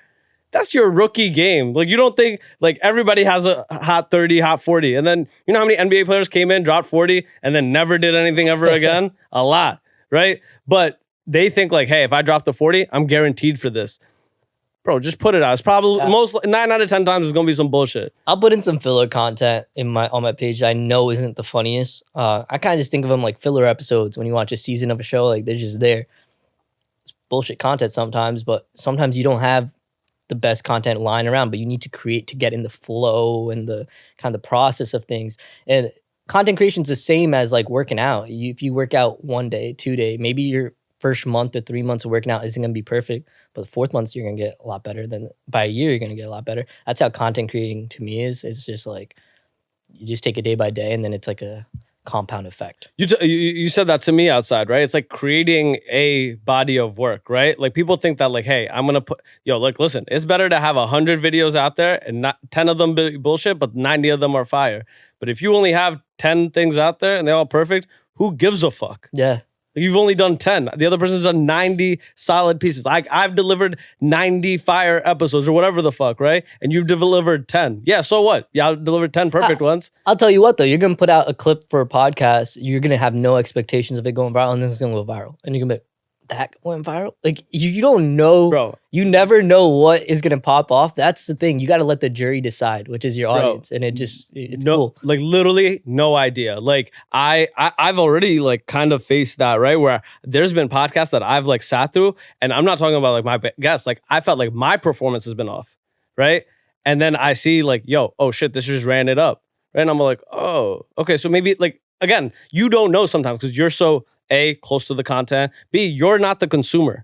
that's your rookie game. Like, you don't think like everybody has a hot 30, hot 40. And then you know how many NBA players came in, dropped 40, and then never did anything ever again? A lot, right? But they think like, hey, if I drop the 40, I'm guaranteed for this. Bro, just put it out. It's probably 9 out of 10 times it's gonna be some bullshit. I'll put in some filler content on my page that I know isn't the funniest. I kind of just think of them like filler episodes when you watch a season of a show. Like they're just there. It's bullshit content sometimes, but sometimes you don't have the best content lying around, but you need to create to get in the flow and the kind of the process of things. And content creation is the same as like working out. If you work out 1 day, 2 day, maybe your first month or 3 months of working out isn't going to be perfect, but the fourth month you're going to get a lot better. Then by a year, you're going to get a lot better. That's how content creating to me is. It's just like, you just take it day by day and then it's like a compound effect. You said that to me outside, right? It's like creating a body of work, right? Like people think that like, hey, I'm going to put, look, listen, it's better to have 100 videos out there and not 10 of them be bullshit, but 90 of them are fire. But if you only have 10 things out there and they're all perfect, who gives a fuck? Yeah. You've only done 10. The other person's done 90 solid pieces. Like I've delivered 90 fire episodes or whatever the fuck, right? And you've delivered 10. Yeah, so what? Yeah, I delivered 10 perfect ones. I'll tell you what though, you're going to put out a clip for a podcast. You're going to have no expectations of it going viral and then it's going to go viral. And you're going to be like, that went viral? Like you don't know. Bro. You never know what is going to pop off. That's the thing. You got to let the jury decide, which is your audience. And it's cool. Like literally no idea. Like I've already like kind of faced that, right? Where there's been podcasts that I've like sat through and I'm not talking about like my guests. Like I felt like my performance has been off, right? And then I see like, oh shit, this just ran it up. Right? And I'm like, oh, okay. So maybe like, again, you don't know sometimes because you're so A, close to the content. B, you're not the consumer,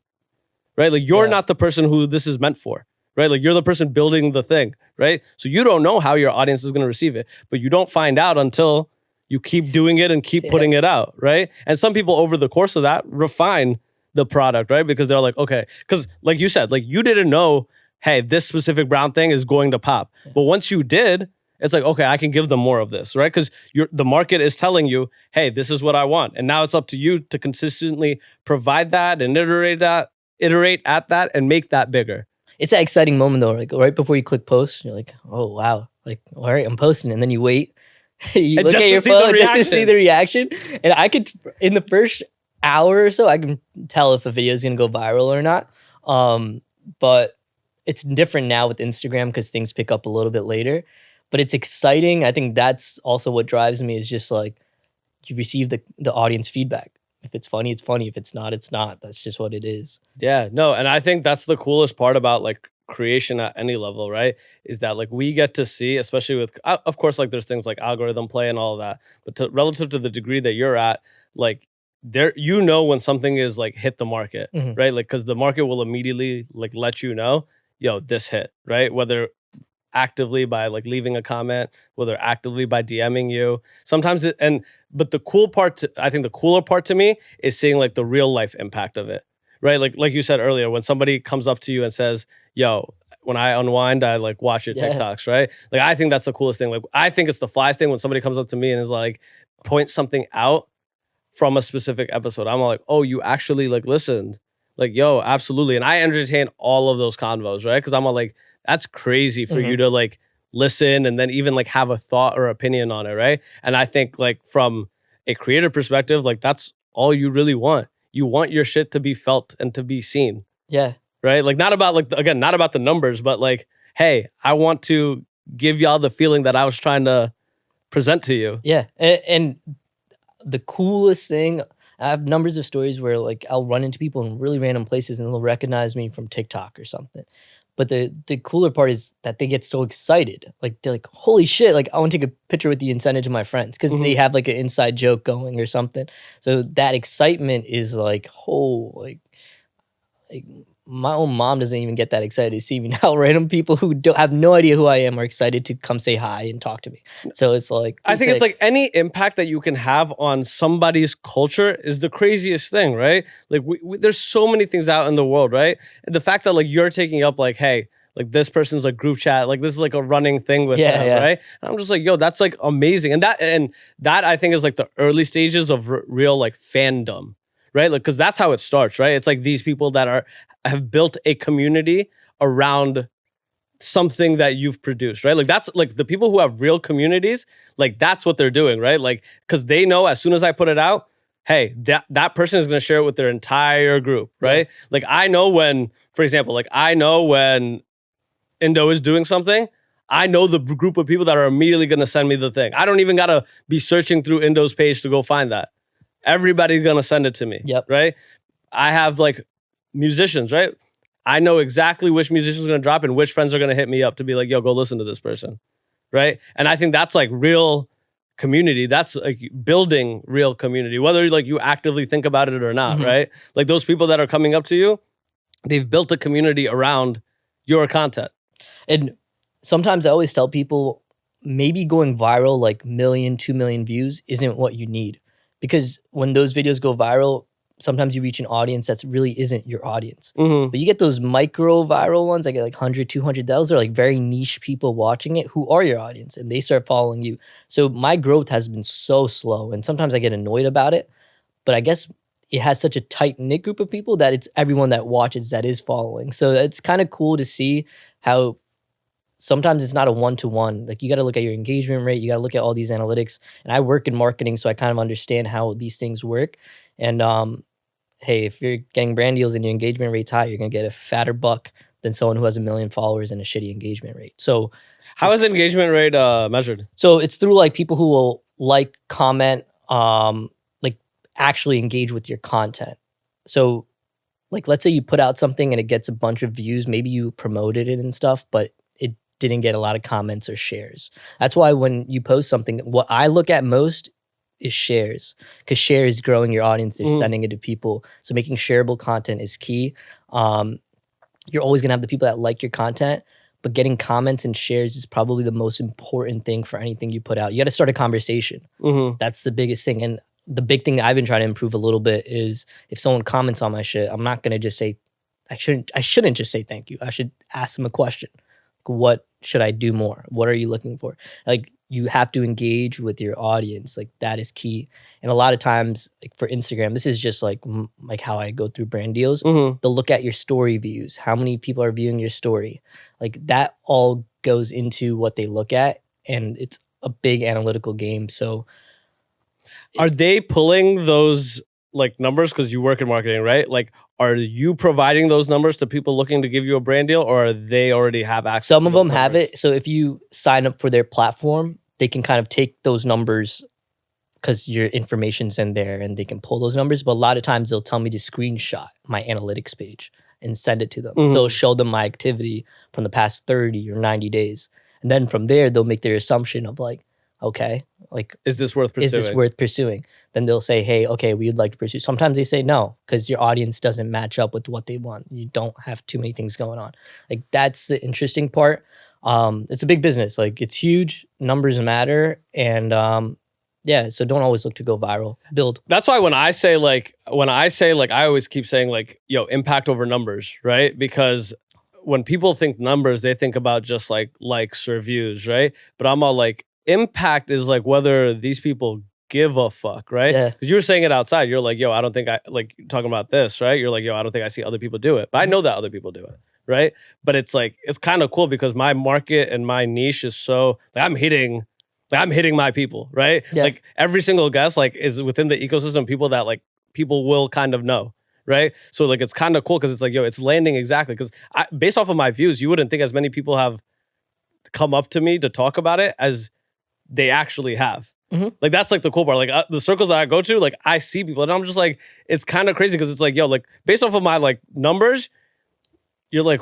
right? Like you're not the person who this is meant for, right? Like you're the person building the thing, right? So you don't know how your audience is going to receive it, but you don't find out until you keep doing it and keep putting it out, right? And some people over the course of that refine the product, right? Because they're like, okay, because like you said, like you didn't know, hey, this specific brown thing is going to pop. But once you did, it's like, okay, I can give them more of this, right? Because the market is telling you, hey, this is what I want. And now it's up to you to consistently provide that and iterate at that and make that bigger. It's that exciting moment though, like right before you click post, you're like, oh wow, like all right, I'm posting, and then you wait, you And look just at to your see the phone just to see reaction. the reaction, and I could in the first hour or so, I can tell if a video is gonna go viral or not. But it's different now with Instagram because things pick up a little bit later. But it's exciting. I think that's also what drives me is just like you receive the audience feedback. If it's funny, it's funny. If it's not, it's not. That's just what it is. Yeah, no, and I think that's the coolest part about like creation at any level, right? Is that like we get to see, especially with, of course, like there's things like algorithm play and all of that, but relative to the degree that you're at, like there, you know, when something is like hit the market, right? Like because the market will immediately like let you know, yo, this hit, right? Whether actively by like leaving a comment, whether actively by DMing you. Sometimes but the cool part, I think the cooler part to me is seeing like the real life impact of it, right? Like you said earlier, when somebody comes up to you and says, yo, when I unwind, I like watch your TikToks, right? Like I think that's the coolest thing. Like I think it's the flyest thing when somebody comes up to me and is like, point something out from a specific episode. I'm like, oh, you actually like listened. Like, yo, absolutely. And I entertain all of those convos, right? Because I'm like, that's crazy for you to like listen and then even like have a thought or opinion on it, right? And I think like from a creative perspective, like that's all you really want. You want your shit to be felt and to be seen. Yeah. Right? Like not about like, again, not about the numbers, but like, hey, I want to give y'all the feeling that I was trying to present to you. Yeah. And the coolest thing, I have numbers of stories where like I'll run into people in really random places and they'll recognize me from TikTok or something. But the cooler part is that they get so excited. Like they're like, holy shit, like I want to take a picture with you and send it to my friends because they have like an inside joke going or something. So that excitement is like, oh, like my own mom doesn't even get that excited to see me now. Random people who don't have no idea who I am are excited to come say hi and talk to me. So it's like, I think it's like any impact that you can have on somebody's culture is the craziest thing, right? Like there's so many things out in the world, right? And the fact that like you're taking up like, hey, like this person's like group chat, like this is like a running thing with them, right? And I'm just like, yo, that's like amazing. And that I think is like the early stages of real like fandom, right? Like, cause that's how it starts, right? It's like these people that have built a community around something that you've produced, right? Like that's like the people who have real communities, like that's what they're doing, right? Like, cause they know as soon as I put it out, hey, that person is going to share it with their entire group, right? Yeah. Like I know when, for example, like I know when Indo is doing something, I know the group of people that are immediately going to send me the thing. I don't even got to be searching through Indo's page to go find that. Everybody's going to send it to me, right? I have like musicians, right? I know exactly which musician's going to drop and which friends are going to hit me up to be like, yo, go listen to this person, right? And I think that's like real community. That's like building real community, whether like you actively think about it or not, right? Like those people that are coming up to you, they've built a community around your content. And sometimes I always tell people maybe going viral, like 1 million, 2 million views isn't what you need. Because when those videos go viral, sometimes you reach an audience that really isn't your audience. But you get those micro viral ones, like 100, 200, those are like very niche people watching it who are your audience and they start following you. So my growth has been so slow and sometimes I get annoyed about it, but I guess it has such a tight knit group of people that it's everyone that watches that is following. So it's kind of cool to see how sometimes it's not a one-to-one. Like you got to look at your engagement rate. You got to look at all these analytics. And I work in marketing, so I kind of understand how these things work. And hey, if you're getting brand deals and your engagement rate's high, you're going to get a fatter buck than someone who has 1 million followers and a shitty engagement rate. So how is engagement rate measured? So it's through like people who will like, comment, like actually engage with your content. So like, let's say you put out something and it gets a bunch of views. Maybe you promoted it and stuff, but it didn't get a lot of comments or shares. That's why when you post something, what I look at most is shares, because share is growing your audience. They're sending it to people. So making shareable content is key. You're always going to have the people that like your content, but getting comments and shares is probably the most important thing for anything you put out. You got to start a conversation. That's the biggest thing. And the big thing that I've been trying to improve a little bit is if someone comments on my shit, I'm not gonna just say I shouldn't just say thank you. I should ask them a question. What should I do more? What are you looking for? Like, you have to engage with your audience. Like, that is key. And a lot of times, like for Instagram, this is just like how I go through brand deals. They'll look at your story views. How many people are viewing your story? Like, that all goes into what they look at, and it's a big analytical game. So are they pulling those like numbers because you work in marketing, right? Like, are you providing those numbers to people looking to give you a brand deal, or they already have access? Some of them have it. So if you sign up for their platform, they can kind of take those numbers because your information's in there and they can pull those numbers. But a lot of times they'll tell me to screenshot my analytics page and send it to them. They'll show them my activity from the past 30 or 90 days. And then from there, they'll make their assumption of like, okay, like, is this worth pursuing? Is this worth pursuing? Then they'll say, hey, okay, we'd like to pursue. Sometimes they say no, because your audience doesn't match up with what they want. You don't have too many things going on. Like, that's the interesting part. It's a big business. Like, it's huge. Numbers matter. And yeah, so don't always look to go viral. Build. That's why when I say I always keep saying like, yo, impact over numbers, right? Because when people think numbers, they think about just like likes or views, right? But I'm all like, impact is like whether these people give a fuck, right? Yeah. Because you were saying it outside. You're like, yo, I don't think I like talking about this, right? You're like, yo, I don't think I see other people do it. But I know that other people do it, right? But it's like, it's kind of cool because my market and my niche is so like I'm hitting my people, right? Yeah. Like every single guest like is within the ecosystem, people that like people will kind of know. Right. So like it's kind of cool because it's like, yo, it's landing exactly. Because based off of my views, you wouldn't think as many people have come up to me to talk about it as they actually have. Like that's like the cool part. Like the circles that I go to, like I see people and I'm just like, it's kind of crazy because it's like, yo, like based off of my like numbers, you're like,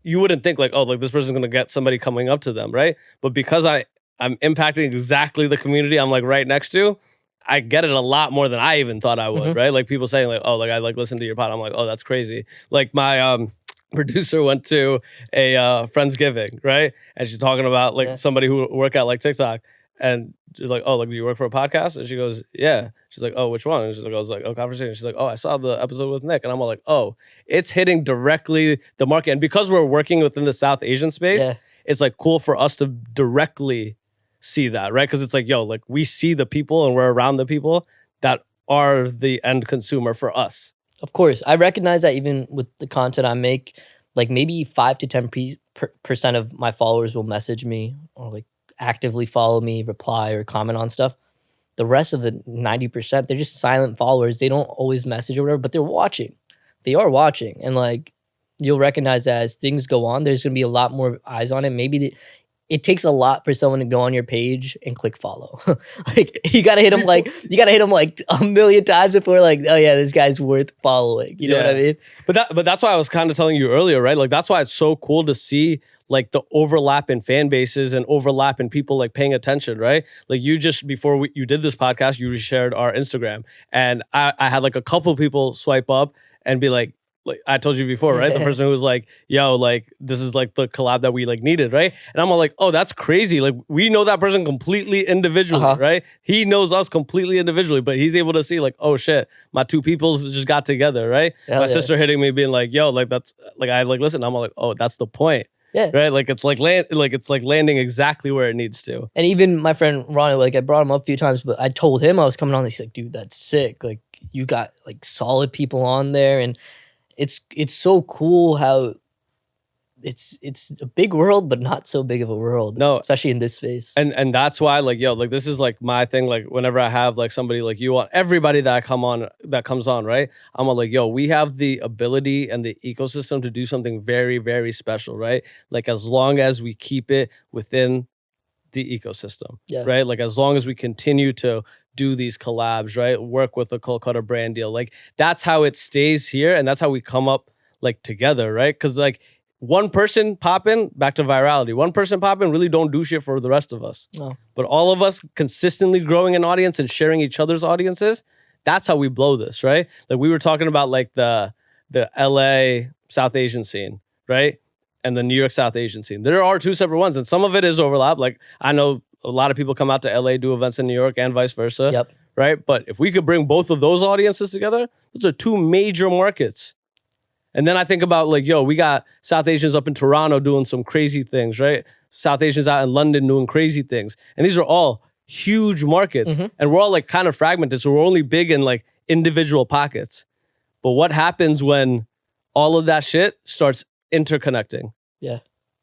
you wouldn't think like, oh, like this person's gonna get somebody coming up to them, right? But because I'm impacting exactly the community I'm like right next to, I get it a lot more than I even thought I would, right? Like people saying like, oh, like I like listen to your pod. I'm like, oh, that's crazy. Like my producer went to a Friendsgiving, right? And she's talking about like somebody who work at like TikTok. And she's like, oh, like, do you work for a podcast? And she goes, yeah. She's like, oh, which one? And she's like, I was like, oh, Conversation. She's like, oh, I saw the episode with Nick. And I'm all like, oh, it's hitting directly the market. And because we're working within the South Asian space, it's like cool for us to directly see that, right? Because it's like, yo, like we see the people and we're around the people that are the end consumer for us. Of course. I recognize that even with the content I make, like maybe 5 to 10% of my followers will message me or like actively follow me, reply or comment on stuff. The rest of the 90%, they're just silent followers. They don't always message or whatever, but they're watching. They are watching. And like, you'll recognize that as things go on, there's going to be a lot more eyes on it. Maybe it takes a lot for someone to go on your page and click follow. Like you gotta hit them like a million times before like, oh yeah, this guy's worth following. You know what I mean? But that's why I was kind of telling you earlier, right? Like that's why it's so cool to see like the overlap in fan bases and overlap in people like paying attention, right? Like you just before you did this podcast, you shared our Instagram, and I had like a couple people swipe up and be like I told you before, right? The person who was like, yo, like, this is like the collab that we like needed, right? And I'm all like, oh, that's crazy. Like, we know that person completely individually, right? He knows us completely individually, but he's able to see like, oh shit, my two peoples just got together, right? My sister hitting me being like, yo, like that's, like, I like, listen, I'm all like, oh, that's the point. Yeah. Right. Like it's like landing exactly where it needs to. And even my friend Ronnie, like I brought him up a few times, but I told him I was coming on. He's like, dude, that's sick. Like you got like solid people on there, and it's so cool how it's a big world, but not so big of a world. No, especially in this space. And that's why, like, yo, like this is like my thing. Like whenever I have like somebody like you on, everybody that comes on, right? I'm all like, yo, we have the ability and the ecosystem to do something very, very special, right? Like as long as we keep it within the ecosystem, right? Like as long as we continue to do these collabs, right? Work with a Kolkata brand deal. Like that's how it stays here. And that's how we come up like together, right? Because like one person popping, back to virality, one person popping really don't do shit for the rest of us. No. But all of us consistently growing an audience and sharing each other's audiences, that's how we blow this, right? Like we were talking about like the LA South Asian scene, right? And the New York South Asian scene. There are two separate ones, and some of it is overlap. Like I know a lot of people come out to LA, do events in New York and vice versa. Yep. right? But if we could bring both of those audiences together, those are two major markets. And then I think about like, we got South Asians up in Toronto doing some crazy things, right? South Asians out in London doing crazy things. And these are all huge markets. And we're all like kind of fragmented. So we're only big in like individual pockets. But what happens when all of that shit starts interconnecting? Yeah.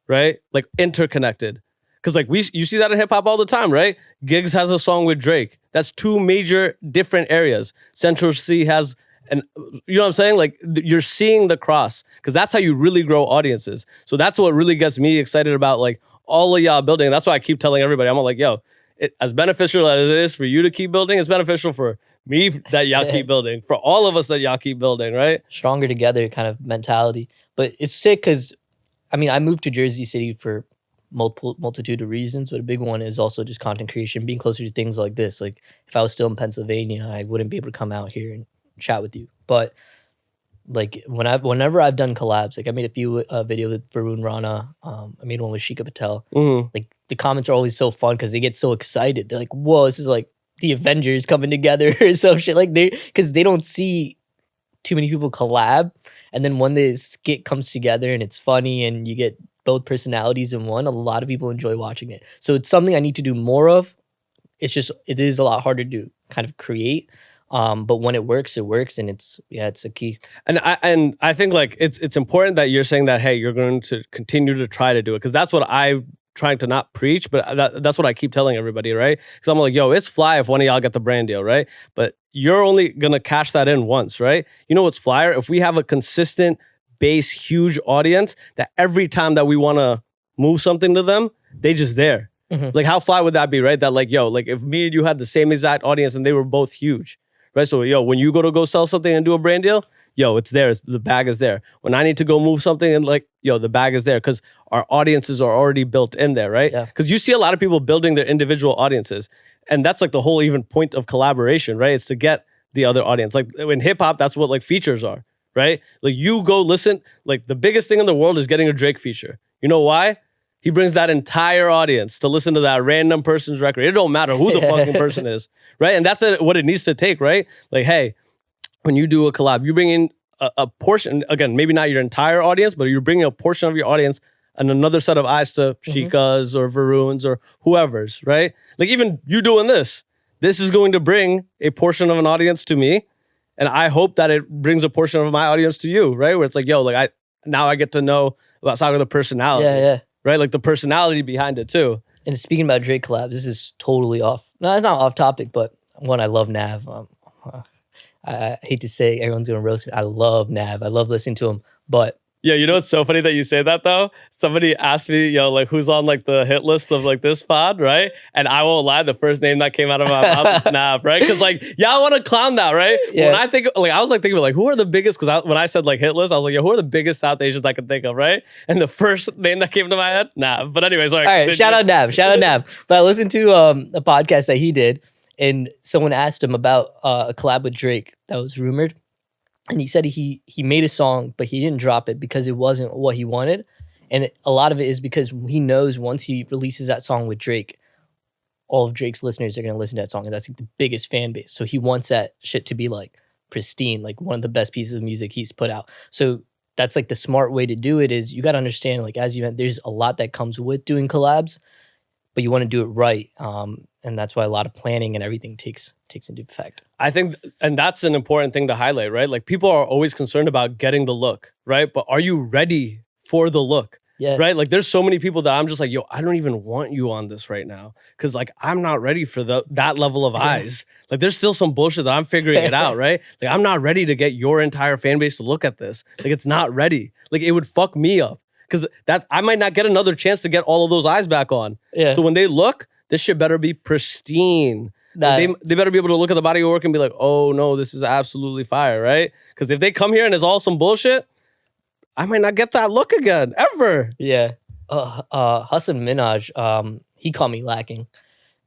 Right? Like interconnected. Because like you see that in hip hop all the time, right? Giggs has a song with Drake. That's two major different areas. Central C has, and you know what I'm saying? Like you're seeing the cross, because that's how you really grow audiences. So that's what really gets me excited about like all of y'all building. That's why I keep telling everybody, I'm like, as beneficial as it is for you to keep building, it's beneficial for me that y'all keep building, for all of us that y'all keep building, right? Stronger together kind of mentality. But it's sick because, I mean, I moved to Jersey City for multitude of reasons, but a big one is also just content creation, being closer to things like this. Like if I was still in Pennsylvania, I wouldn't be able to come out here and chat with you. But like whenever I've done collabs, like I made a few video with Varun Rana, I made one with Shika Patel. Like the comments are always so fun because they get so excited. They're like, "Whoa, this is like the Avengers coming together," or some shit. Like because they don't see too many people collab, and then when the skit comes together and it's funny and you get both personalities in one, a lot of people enjoy watching it. So it's something I need to do more of. It is a lot harder to kind of create. But when it works, and it's a key. And I think like it's important that you're saying that, hey, you're going to continue to try to do it, because that's what I'm trying to not preach, but that's what I keep telling everybody, right? Because I'm like, it's fly if one of y'all get the brand deal, right? But you're only gonna cash that in once, right? You know what's flyer? If we have a consistent base, huge audience that every time that we want to move something to them, they just there. Like how fly would that be, right? That like, like if me and you had the same exact audience and they were both huge, right? So when you go sell something and do a brand deal, it's there. The bag is there. When I need to go move something and like, the bag is there, because our audiences are already built in there, right? Because you see a lot of people building their individual audiences. And that's like the whole even point of collaboration, right? It's to get the other audience. Like in hip hop, that's what like features are, right? Like you go listen, like the biggest thing in the world is getting a Drake feature. You know why? He brings that entire audience to listen to that random person's record. It don't matter who the fucking person is, right? And that's what it needs to take, right? Like, hey, when you do a collab, you bring in a portion, again, maybe not your entire audience, but you're bringing a portion of your audience and another set of eyes to Shika's or Varun's or whoever's, right? Like even you doing this is going to bring a portion of an audience to me. And I hope that it brings a portion of my audience to you, right? Where it's like, I get to know about Sagar, the personality. Yeah. Right? Like the personality behind it too. And speaking about Drake collabs, this is totally off. No, it's not off topic, but one, I love Nav. I hate to say everyone's going to roast me. I love Nav. I love listening to him. But yeah, you know what's so funny that you say that though? Somebody asked me, like who's on like the hit list of like this pod, right? And I won't lie, the first name that came out of my mouth is Nav, right? Because like, I want to clown that, right? Yeah. When I think, like, I was like thinking, like, who are the biggest? Because when I said like hit list, I was like, who are the biggest South Asians I could think of, right? And the first name that came to my head, Nav. But anyway, sorry. All right, shout out Nav. But I listened to a podcast that he did, and someone asked him about a collab with Drake that was rumored. And he said he made a song, but he didn't drop it because it wasn't what he wanted. And a lot of it is because he knows once he releases that song with Drake, all of Drake's listeners are going to listen to that song. And that's like the biggest fan base. So he wants that shit to be like pristine, like one of the best pieces of music he's put out. So that's like the smart way to do it is you got to understand, like, as you meant, there's a lot that comes with doing collabs, but you want to do it right. And that's why a lot of planning and everything takes into effect. I think, and that's an important thing to highlight, right? Like people are always concerned about getting the look, right? But are you ready for the look? Yeah. Right? Like there's so many people that I'm just like, I don't even want you on this right now. Cause like, I'm not ready for that level of eyes. Like there's still some bullshit that I'm figuring it out, right? Like I'm not ready to get your entire fan base to look at this. Like it's not ready. Like it would fuck me up. Cause I might not get another chance to get all of those eyes back on. Yeah. So when they look, this shit better be pristine. They better be able to look at the body of work and be like, oh no, this is absolutely fire, right? Because if they come here and it's all some bullshit, I might not get that look again, ever. Yeah. Hassan Minaj, he caught me lacking.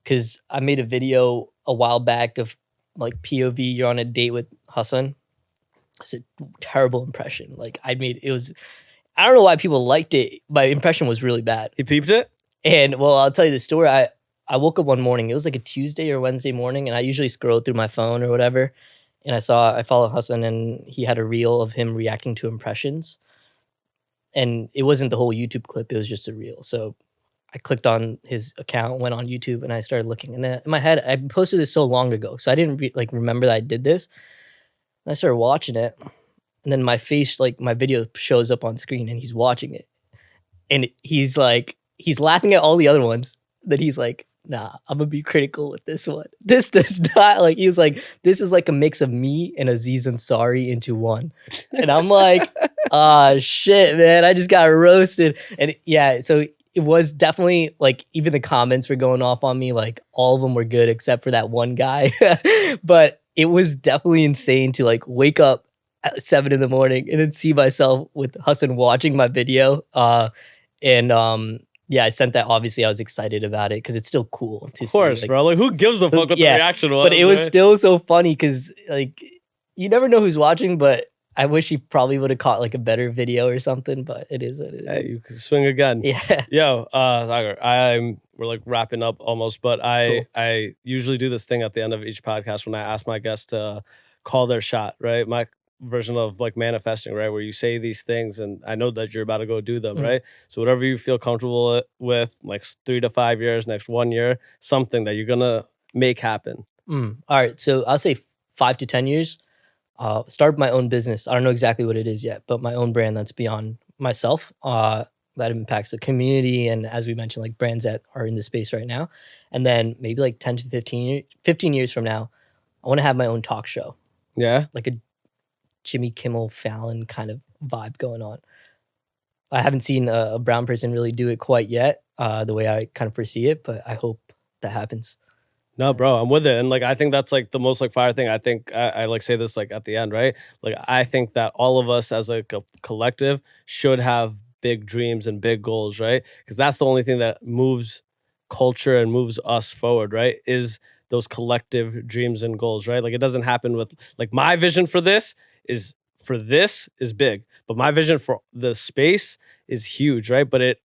Because I made a video a while back of like POV, you're on a date with Hassan. It's a terrible impression. Like I don't know why people liked it. My impression was really bad. He peeped it? And well, I'll tell you the story. I woke up one morning. It was like a Tuesday or Wednesday morning, and I usually scroll through my phone or whatever. And I follow Hassan, and he had a reel of him reacting to impressions. And it wasn't the whole YouTube clip; it was just a reel. So I clicked on his account, went on YouTube, and I started looking. And in my head, I posted this so long ago, so I didn't remember that I did this. And I started watching it, and then my face, like my video, shows up on screen, and he's watching it, and he's laughing at all the other ones. Then he's like, "Nah, I'm gonna be critical with this one. This does not like." He was like, "This is like a mix of me and Aziz Ansari into one," and I'm like, "Ah, shit, man! I just got roasted." And yeah, so it was definitely like even the comments were going off on me. Like all of them were good except for that one guy, but it was definitely insane to like wake up at 7 in the morning and then see myself with Hassan watching my video. Yeah, I sent that. Obviously, I was excited about it because it's still cool to see. Of course, bro. Like, who gives a fuck what the reaction was? But it was still so funny because, like, you never know who's watching, but I wish he probably would have caught, like, a better video or something, but it is what it is. Hey, you can swing again. Yeah. Yo, Sagar, we're, like, wrapping up almost, but I usually do this thing at the end of each podcast when I ask my guests to call their shot, right? My version of like manifesting, right, where you say these things and I know that you're about to go do them, right? So whatever you feel comfortable with, like 3 to 5 years, next 1 year, something that you're gonna make happen. All right, so I'll say 5 to 10 years. Start my own business. I don't know exactly what it is yet, but my own brand that's beyond myself, that impacts the community, and as we mentioned, like brands that are in the space right now. And then maybe like 10 to 15 years from now, I want to have my own talk show. Yeah, like a Jimmy Kimmel Fallon kind of vibe going on. I haven't seen a brown person really do it quite yet, the way I kind of foresee it, but I hope that happens. No, bro, I'm with it. And like, I think that's like the most like fire thing. I think I like say this like at the end, right? Like, I think that all of us as like a collective should have big dreams and big goals, right? Because that's the only thing that moves culture and moves us forward, right? Is those collective dreams and goals, right? Like, it doesn't happen with like my vision for this is big, but my vision for the space is huge, right? But it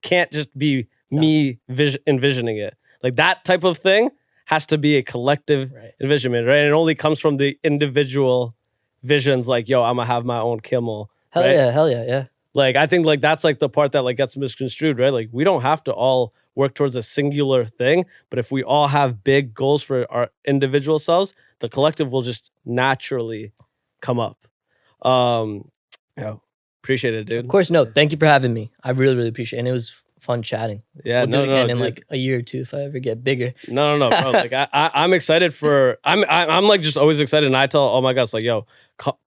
can't just be me envisioning it. Like that type of thing has to be a collective envisionment, right? And it only comes from the individual visions. Like, yo, I'm gonna have my own Kimmel. Hell yeah. Like, I think like that's like the part that like gets misconstrued, right? Like, we don't have to all work towards a singular thing, but if we all have big goals for our individual selves, the collective will just naturally come up. Appreciate it, dude. Of course, no. Thank you for having me. I really, really appreciate it. And it was fun chatting. Yeah, we'll do it again in like a year or two if I ever get bigger. No, bro. Like I'm excited for. I'm like just always excited, and I tell all my guys like, yo,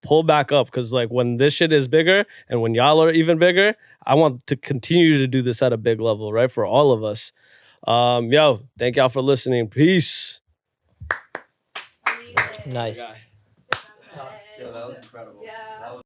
pull back up because like when this shit is bigger and when y'all are even bigger, I want to continue to do this at a big level, right, for all of us. Yo, thank y'all for listening. Peace. Nice. Yo, that was incredible. Yeah.